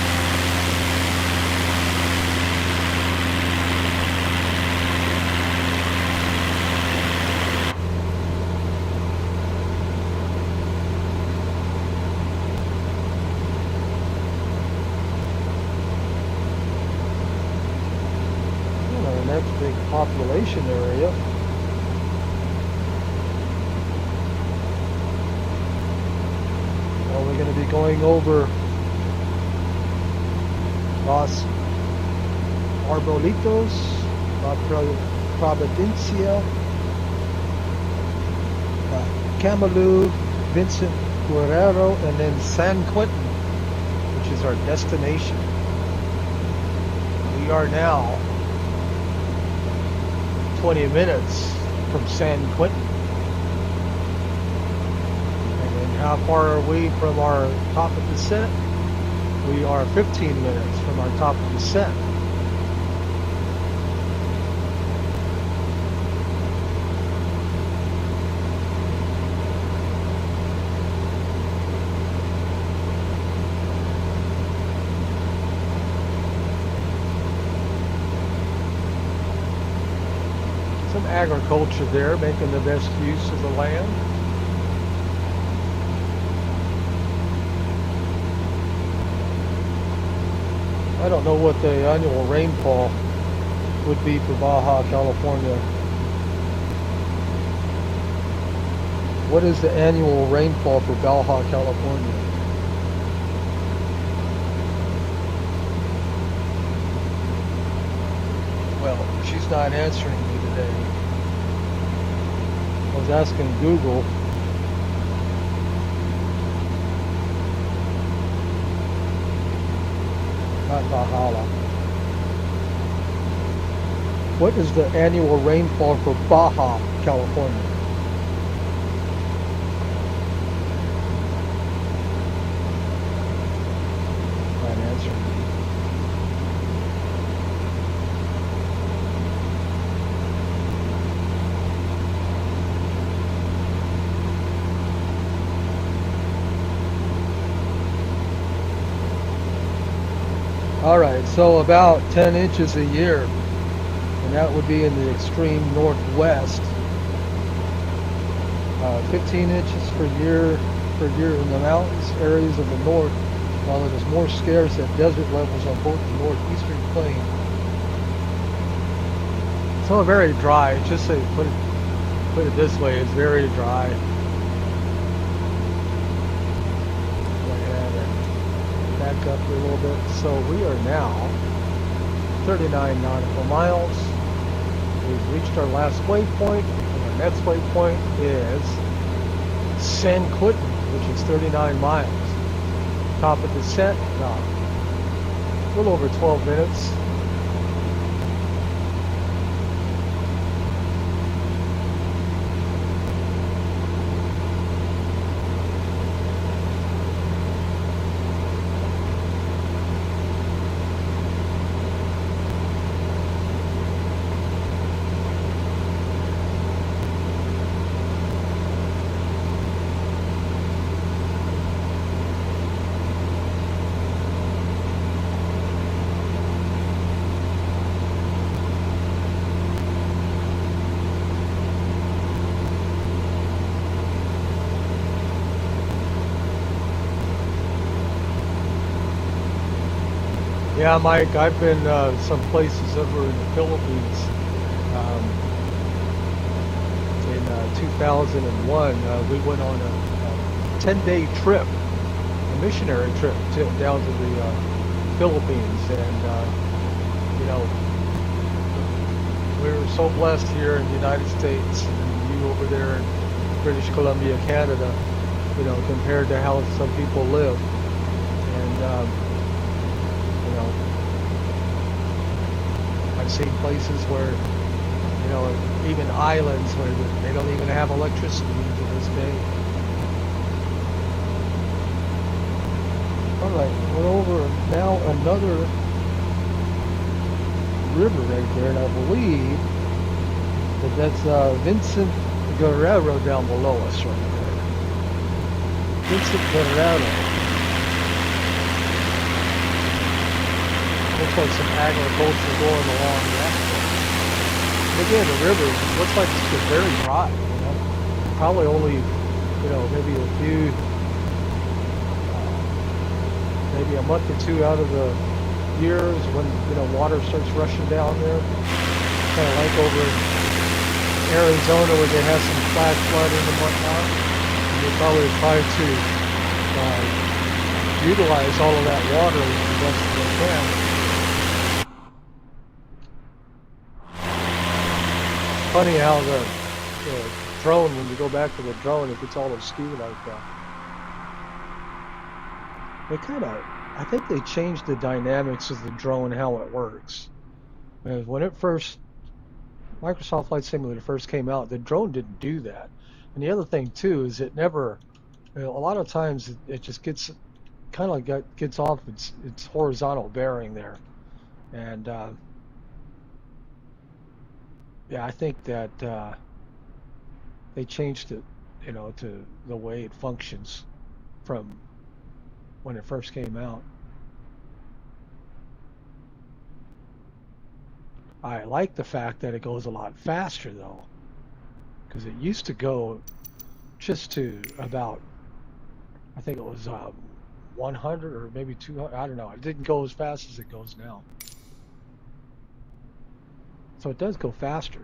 Big population area. Well, we're going to be going over Los Arbolitos, La Providencia, Camalú, Vincent Guerrero, and then San Quintin, which is our destination. We are now 20 minutes from San Quintin. And then how far are we from our top of descent? We are 15 minutes from our top of descent. Some agriculture there, making the best use of the land. I don't know what the annual rainfall would be for Baja California. What is the annual rainfall for Baja California? Well, she's not answering me today. I was asking Google. Not Valhalla. What is the annual rainfall for Baja, California? Not answering me. All right, so about 10 inches a year, and that would be in the extreme northwest. 15 inches per year in the mountains areas of the north, while it is more scarce at desert levels on both the northeastern plain. So very dry. Just say put it this way, it's very dry. Back up a little bit. So we are now 39 nautical miles. We've reached our last waypoint, and our next waypoint is San Quintin, which is 39 miles. Top of descent, a little over 12 minutes. Yeah, Mike, I've been some places over in the Philippines. In 2001, we went on a 10-day trip, a missionary trip down to the Philippines, and you know, we were so blessed here in the United States, and you over there in British Columbia, Canada, you know, compared to how some people live, and I've seen places where, you know, even islands where they don't even have electricity to this day. All right, we're over now another river right there, and I believe that that's Vincent Guerrero down below us right there. Vincent Guerrero. Looks like some agriculture going along that way. And again, the river looks like it's just very dry. You know? Probably only, you know, maybe a few, maybe a month or two out of the years when, you know, water starts rushing down there. Kind of like over in Arizona where they have some flash flooding and whatnot. And they probably try to utilize all of that water as best as they can. Funny how the drone, when you go back to the drone, it gets all askew like that. They kind of, I think they changed the dynamics of the drone, how it works. And when it first, Microsoft Flight Simulator first came out, the drone didn't do that. And the other thing too is it never, you know, a lot of times it just gets, kind of like gets off its horizontal bearing there. And yeah, I think that they changed it, you know, to the way it functions from when it first came out. I like the fact that it goes a lot faster though, because it used to go just to about, I think it was 100 or maybe 200, I don't know. It didn't go as fast as it goes now. So it does go faster.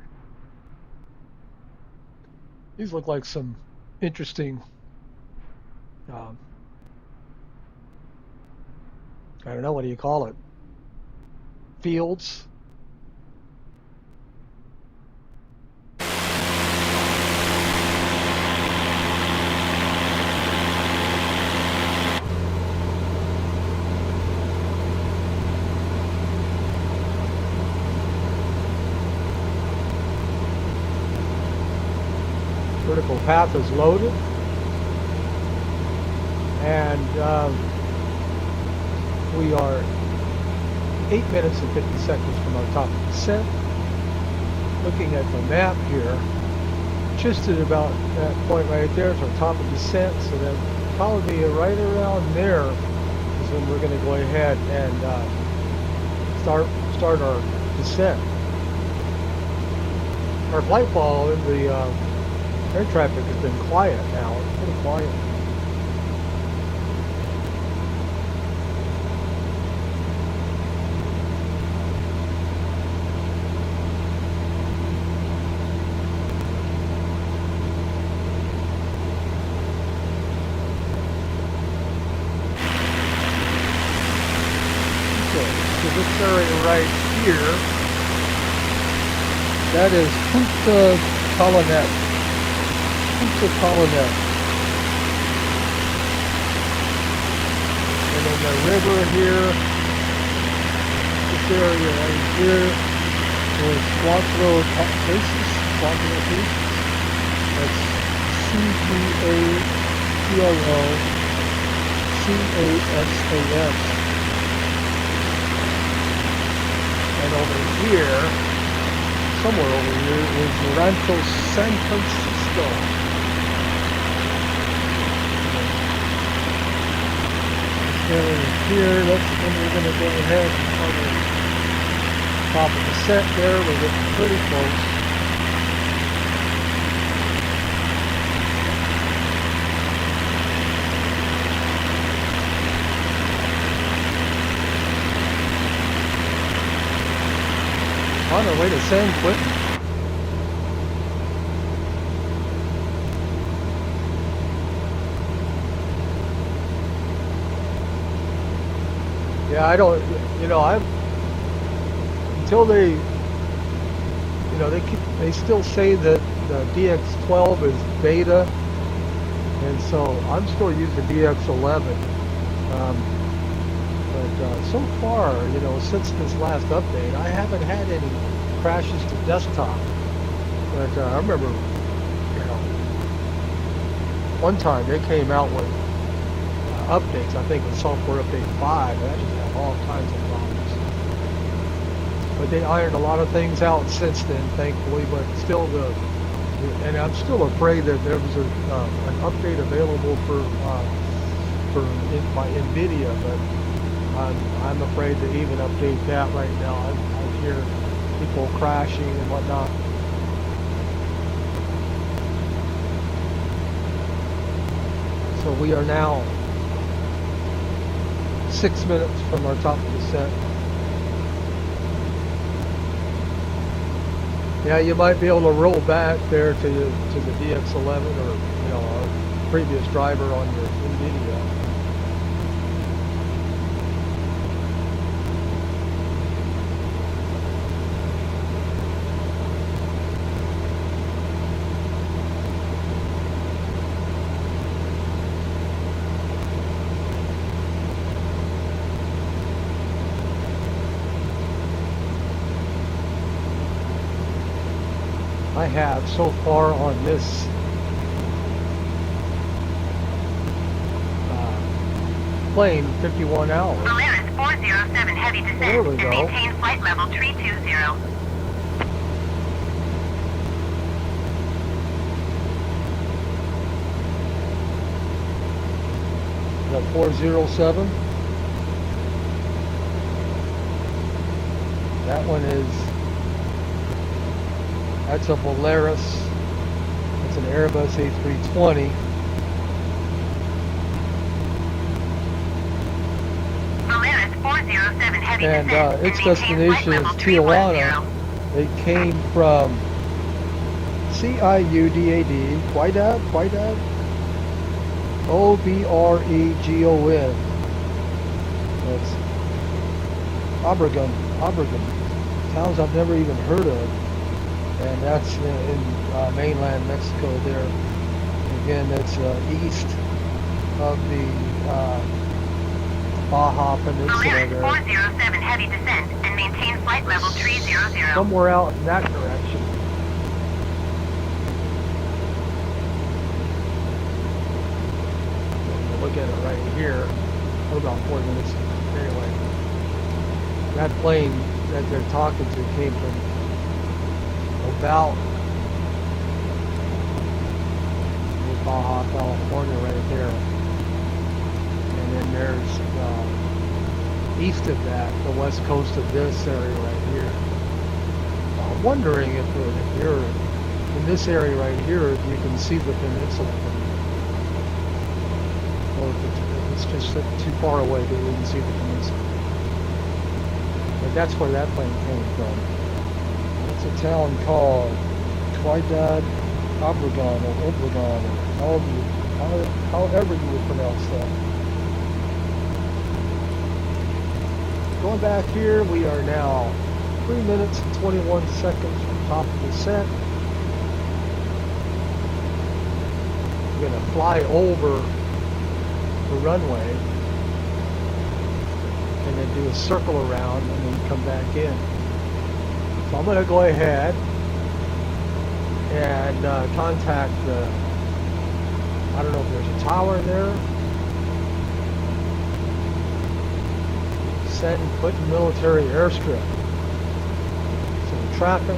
These look like some interesting, I don't know, what do you call it? Fields. path is loaded. And we are 8 minutes and 50 seconds from our top of descent. Looking at the map here, just at about that point right there is our top of descent, so that probably right around there is when we're going to go ahead and start our descent. Our flight fall in the air traffic has been quiet now. It's pretty quiet. This area right here, that is Punta Colonet. And then the river here, this area right here is Cuatro Paces. That's CUATROCASAS. And over here, somewhere over here, is Rancho San Francisco. This here, that's when we're going to go ahead on the top of the set there. We're getting pretty close. On our way to San Quintin. Yeah, I don't, until they, they still say that the DX12 is beta, and so I'm still using DX11. But so far, since this last update, I haven't had any crashes to desktop. But I remember, one time they came out with updates. I think with software update 5, and that just had all kinds of problems. But they ironed a lot of things out since then, thankfully. But still, and I'm still afraid that there was an update available by NVIDIA, but I'm afraid to even update that right now. I hear people crashing and whatnot. So we are now 6 minutes from our top of descent. Yeah, you might be able to roll back there to the DX11 or a previous driver on your NVIDIA. I have so far on this plane 51 hours. Polaris 407 heavy descent There we and go. maintain flight level 320. Got 407. That one that's a Polaris. It's an Airbus A320. Polaris 407 heavy And descent its and maintain destination flight is level Tijuana. 310. It came from CIUDAD, Quidad, OBREGON. That's Obregon, towns I've never even heard of, and that's in mainland Mexico there. Again, that's east of the Baja Peninsula Polaris there. 407 heavy descent and maintain flight level 300. Somewhere out in that direction. look at it right here. For about 4 minutes. Anyway, that plane that they're talking to came from about Baja California right there, and then there's east of that, the west coast of this area right here. I'm wondering if you're in this area right here, if you can see the peninsula, or if it's just too far away that you can see the peninsula. But that's where that plane came from. It's a town called Trinidad Obregon or Obregon, or however you would pronounce that. Going back here, we are now 3 minutes and 21 seconds from top of the set. We're going to fly over the runway and then do a circle around and then come back in. So I'm going to go ahead and contact the, I don't know if there's a tower there. Set and put in military airstrip. So traffic, go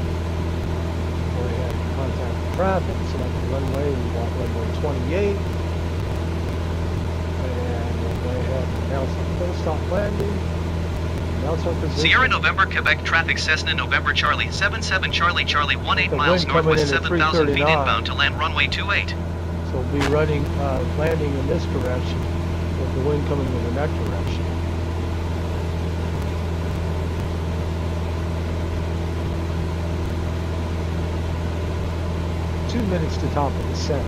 ahead and contact the traffic, select the runway, we want runway 28. And we'll go ahead and announce the full stop landing. Sierra November Quebec traffic Cessna November Charlie 77 Charlie Charlie 18 miles northwest 7,000 feet inbound to land runway 28. So we'll be running, landing in this direction with the wind coming in that direction. Two minutes to top of the set.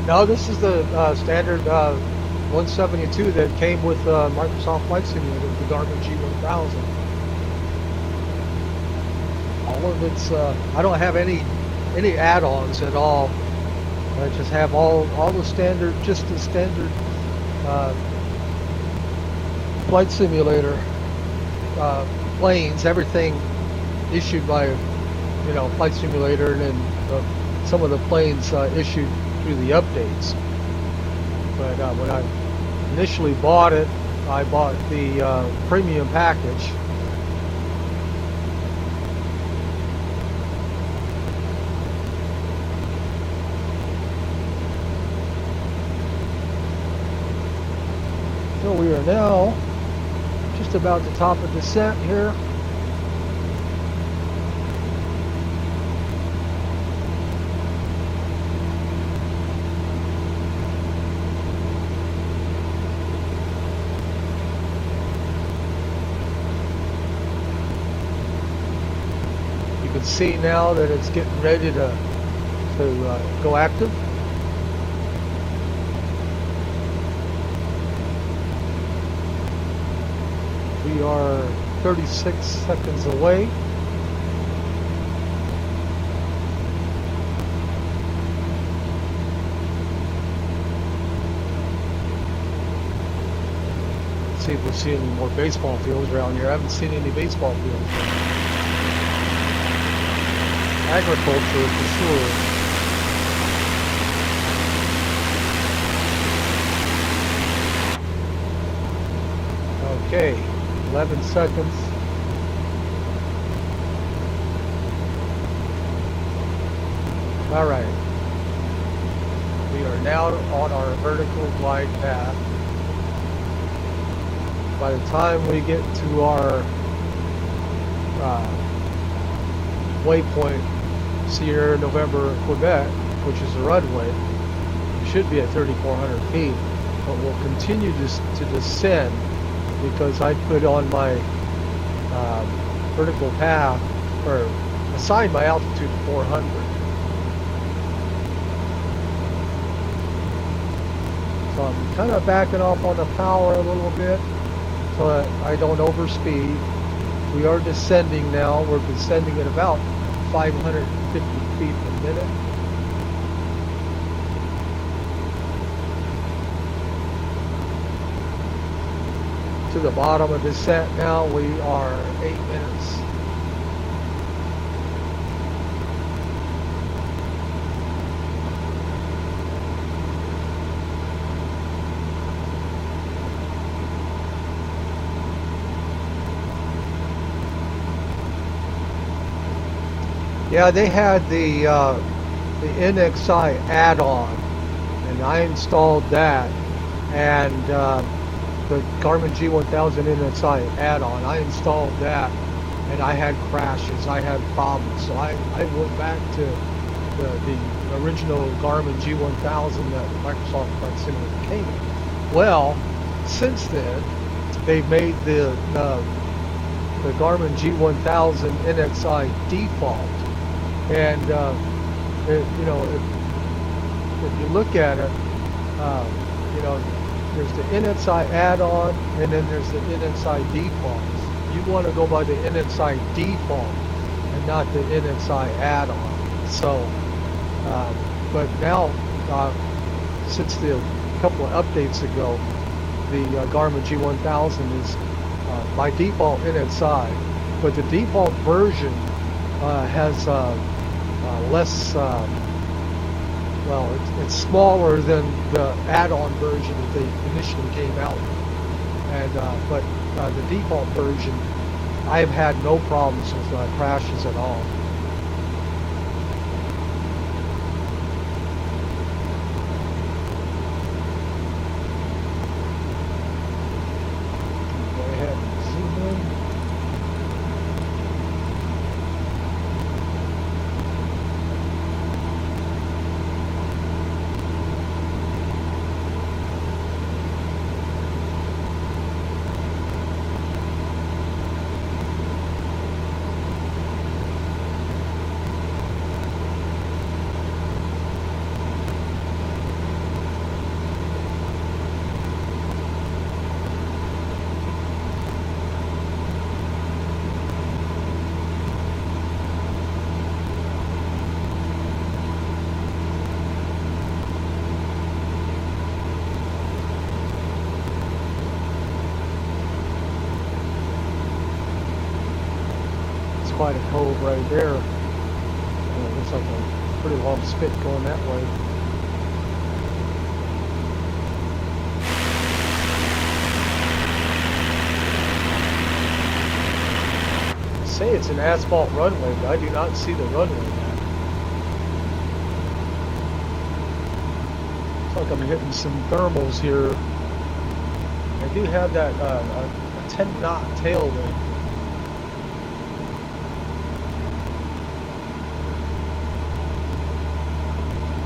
No, this is the standard 172 that came with Microsoft Flight Simulator, the Garmin G1000. All of it's, I don't have any add-ons at all. I just have all the standard, just the standard Flight Simulator planes, everything issued by, you know, Flight Simulator, and then some of the planes issued through the updates. But when I initially bought it, I bought the premium package. So we are now just about the top of the descent here. See now that it's getting ready to go active. We are 36 seconds away. Let's see if we see any more baseball fields around here. I haven't seen any baseball fields yet. Agriculture for sure. Okay, 11 seconds. All right. We are now on our vertical glide path. By the time we get to our waypoint, Sierra November Quebec, which is the runway, we should be at 3,400 feet, but we'll continue to descend because I put on my vertical path, or assigned my altitude to 400. So I'm kind of backing off on the power a little bit so that I don't overspeed. We are descending now. We're descending at about 550 feet per minute. to the bottom of descent now. We are 8 minutes. Yeah, they had the NXI add-on, and I installed that, and the Garmin G1000 NXI add-on, I installed that, and I had crashes, I had problems, so I went back to the original Garmin G1000 that Microsoft Flight Simulator came in. Well, since then, they've made the Garmin G1000 NXI default. And you know, if you look at it, you know, there's the NXI add-on, and then there's the NXI defaults. You want to go by the NXI default and not the NXI add-on. So, but now, since the couple of updates ago, the Garmin G1000 is by default NXI, but the default version has less, well, it's smaller than the add-on version that they initially came out with. And, but the default version, I've had no problems with crashes at all. Go ahead and zoom in. Quite a cove right there. It looks like a pretty long spit going that way. They say it's an asphalt runway, but I do not see the runway yet. Looks like I'm hitting some thermals here. I do have that a 10 knot tailwind.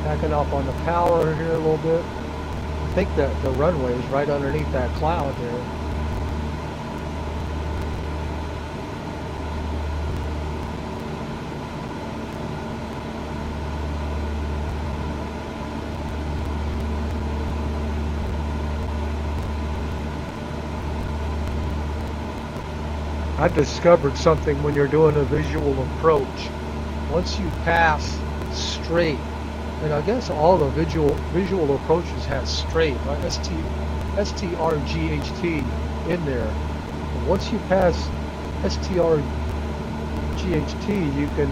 Backing up on the power here a little bit. I think that the runway is right underneath that cloud there. I discovered something when you're doing a visual approach. Once you pass straight, and I guess all the visual approaches have straight, right? STRGHT in there. And once you pass STRGHT, you can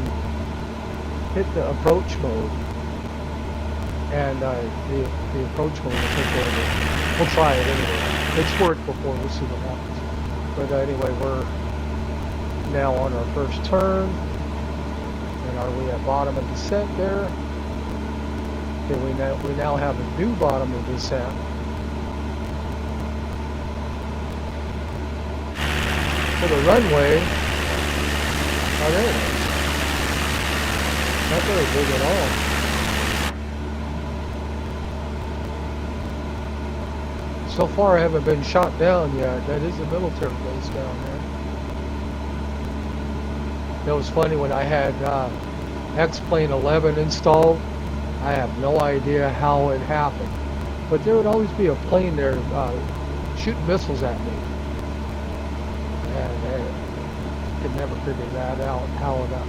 hit the approach mode, and the approach mode will take over. We'll try it anyway. It's worked before. We'll see what happens. But anyway, we're now on our first turn, and are we at bottom of descent there? Okay, we now have a new bottom of descent. For the runway, oh there it is. Not very big at all. So far I haven't been shot down yet. That is a military base down there. It was funny when I had X-Plane 11 installed. I have no idea how it happened, but there would always be a plane there shooting missiles at me, and I could never figure that out, how that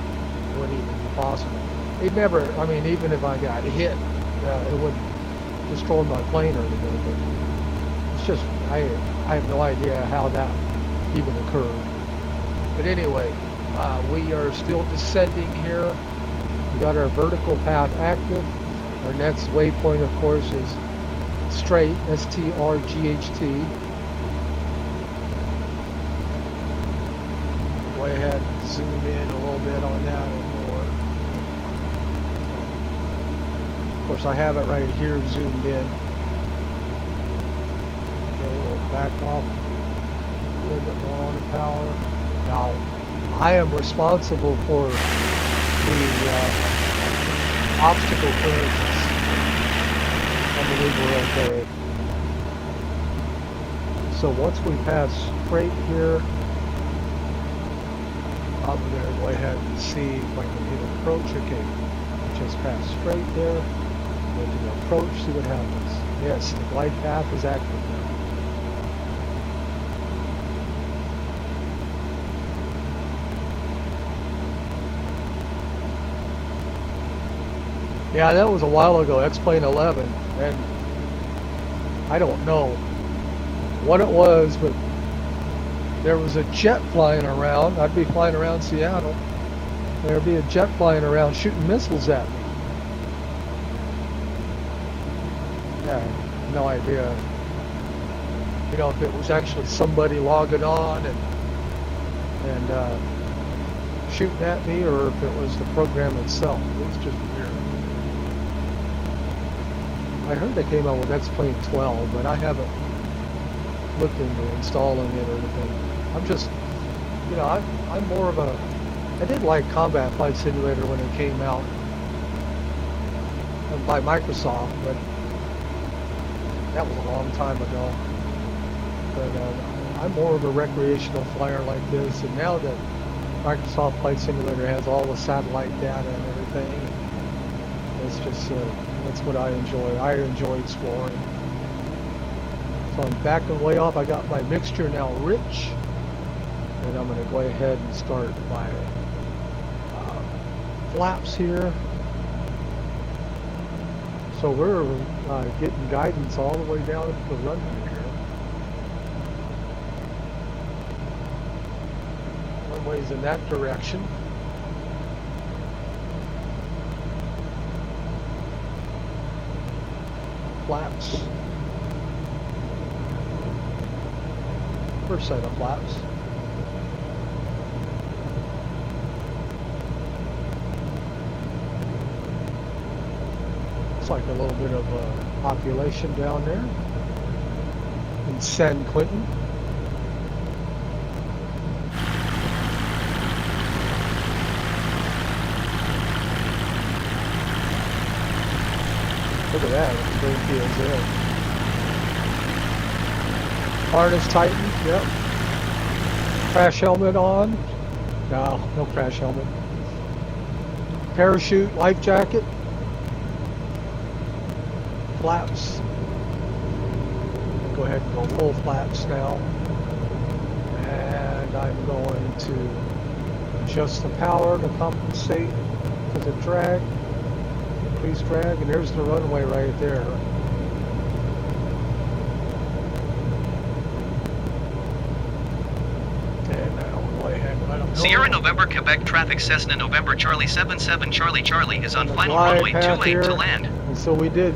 would even be possible. It never, I mean, even if I got hit, it wouldn't destroy my plane or anything, but It's just, I have no idea how that even occurred. But anyway, we are still descending here. We got our vertical path active. Our next waypoint, of course, is straight, STRGHT. Go ahead and zoom in a little bit on that and more. Of course, I have it right here zoomed in. Okay, we'll back off a little bit more on the power. Now, I am responsible for the obstacle clearances. I believe we're okay. So once we pass straight here, I'm going to go ahead and see if I can hit approach. Okay, just pass straight there. Go to the approach, see what happens. Yes, the glide path is active now. Yeah, that was a while ago, X-Plane 11, and I don't know what it was, but there was a jet flying around. I'd be flying around Seattle. There'd be a jet flying around shooting missiles at me. Yeah, no idea. You know, if it was actually somebody logging on and shooting at me, or if it was the program itself. It was just weird. I heard they came out with X-Plane 12, but I haven't looked into installing it or anything. I'm just, you know, I'm more of a, I did like Combat Flight Simulator when it came out by Microsoft, but that was a long time ago. But I'm more of a recreational flyer like this, and now that Microsoft Flight Simulator has all the satellite data and everything, it's just, that's what I enjoy. I enjoy exploring. So I'm backing way off. I got my mixture now rich. And I'm going to go ahead and start my flaps here. So we're getting guidance all the way down to the runway here. Runway's in that direction. Flaps. First set of flaps. Looks like a little bit of population down there in San Quintin. Look at that, the green fields there. Harness tightened, yep. Crash helmet on. No, no crash helmet. Parachute, life jacket. Flaps. Go ahead and go full flaps now. And I'm going to adjust the power to compensate for the drag. Increase drag, and there's the runway right there. And I'll go ahead and let them know. Sierra November Quebec traffic Cessna November Charlie 77 Charlie Charlie is on final runway 28 to land. And so we did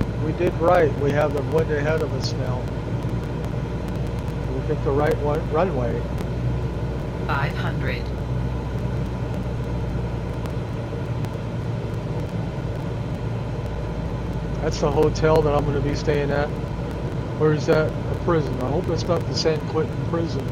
right. We have the wind ahead of us now. We picked the right runway. 500. That's the hotel that I'm going to be staying at. Where is that? A prison. I hope it's not the San Quintin prison.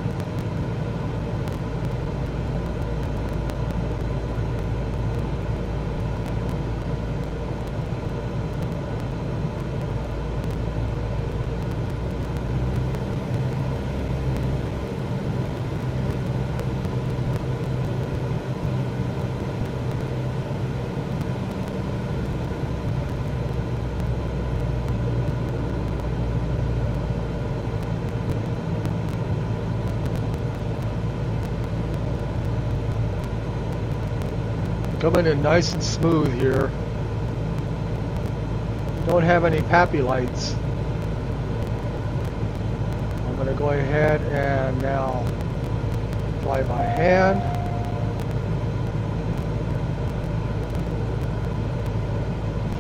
Coming in nice and smooth here. Don't have any pappy lights. going to go ahead and now fly by hand.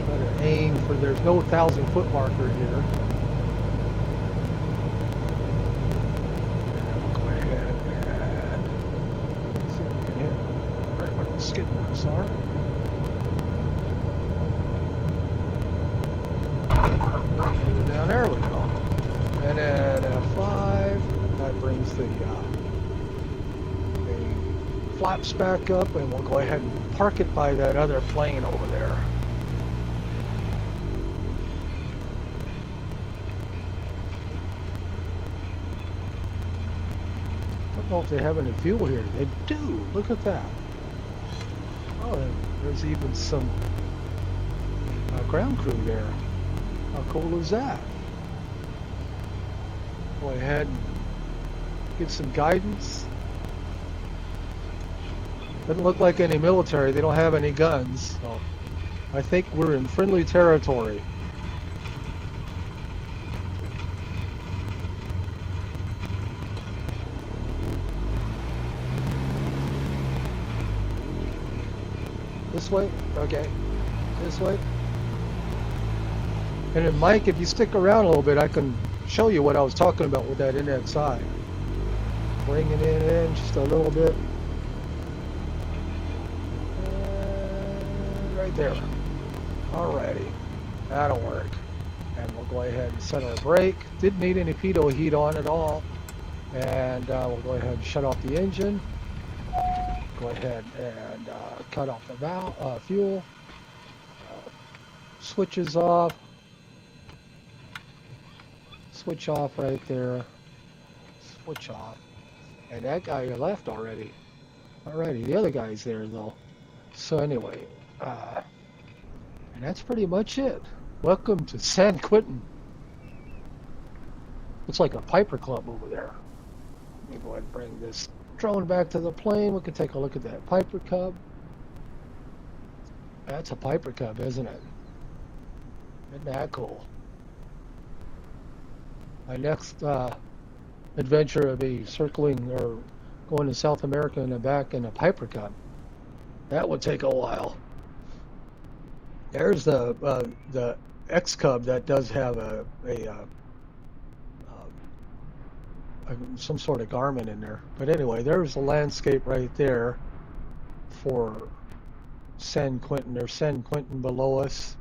Try to aim for, there's no 1,000-foot marker here. Skid marks are. Down there we go. And then F5, that brings the flaps back up, and we'll go ahead and park it by that other plane over there. I don't know if they have any fuel here. They do. Look at that. Oh, there's even some ground crew there. How cool is that? Go ahead and get some guidance. Doesn't look like any military. They don't have any guns. So I think we're in friendly territory. This way? Okay. This way. And then Mike, if you stick around a little bit, I can show you what I was talking about with that NXI. Bringing it in just a little bit. And right there. Alrighty. That'll work. And we'll go ahead and set our brake. Didn't need any pitot heat on at all. And we'll go ahead and shut off the engine. Go ahead and cut off the valve, fuel. Switches off. Switch off right there. Switch off. And that guy left already. Alrighty, the other guy's there though. So anyway, and that's pretty much it. Welcome to San Quintin. Looks like a Piper Club over there. Let me go ahead and bring this drone back to the plane. We can take a look at that Piper Cub. That's a Piper Cub, isn't it? Isn't that cool? My next adventure will be circling or going to South America and back in a Piper Cub. That would take a while. There's the X Cub that does have some sort of Garmin in there. But anyway, there's the landscape right there for San Quintin. There's San Quintin below us.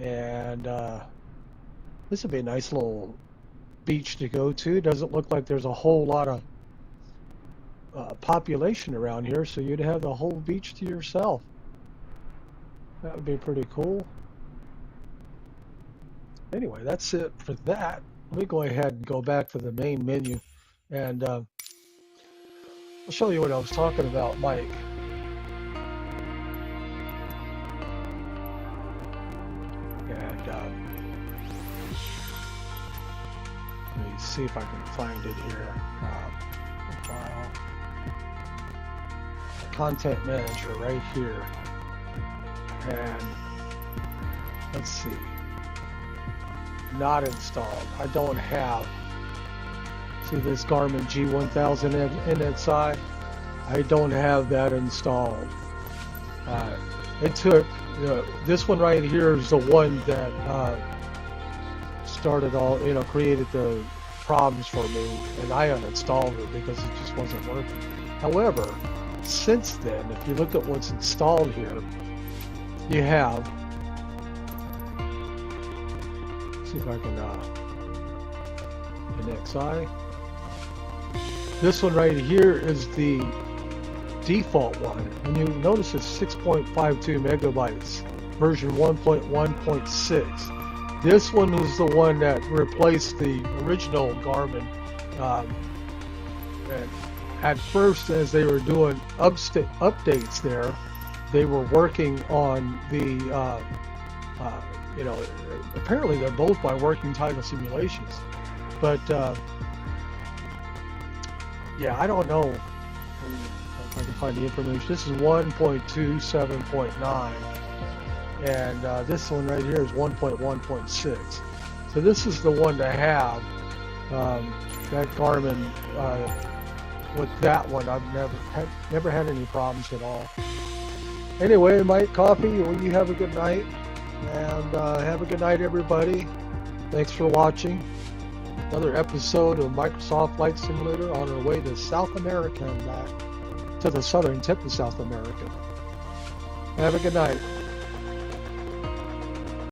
And this would be a nice little beach to go to. Doesn't look like there's a whole lot of population around here, so you'd have the whole beach to yourself. That would be pretty cool. Anyway, that's it for that. Let me go ahead and go back to the main menu, and I'll show you what I was talking about, Mike. And let me see if I can find it here. File. Content manager right here. And let's see. Not installed. I don't have. See this Garmin G1000 NXI? I don't have that installed. It took, this one right here is the one that started all, created the problems for me, and I uninstalled it because it just wasn't working. However, since then, if you look at what's installed here, you have, see if I can, NXI. This one right here is the default one, and you notice it's 6.52 megabytes, version 1.1.6. This one was the one that replaced the original Garmin. And at first, as they were doing updates there, they were working on the, apparently they're both by working title simulations. But, yeah, I don't know if I can find the information. This is 1.27.9. And this one right here is 1.1.6. So this is the one to have. That Garmin, with that one, I've never had any problems at all. Anyway, Mike Coffee, well, you have a good night, and have a good night, everybody. Thanks for watching another episode of Microsoft Flight Simulator on our way to South America and back to the southern tip of South America. Have a good night.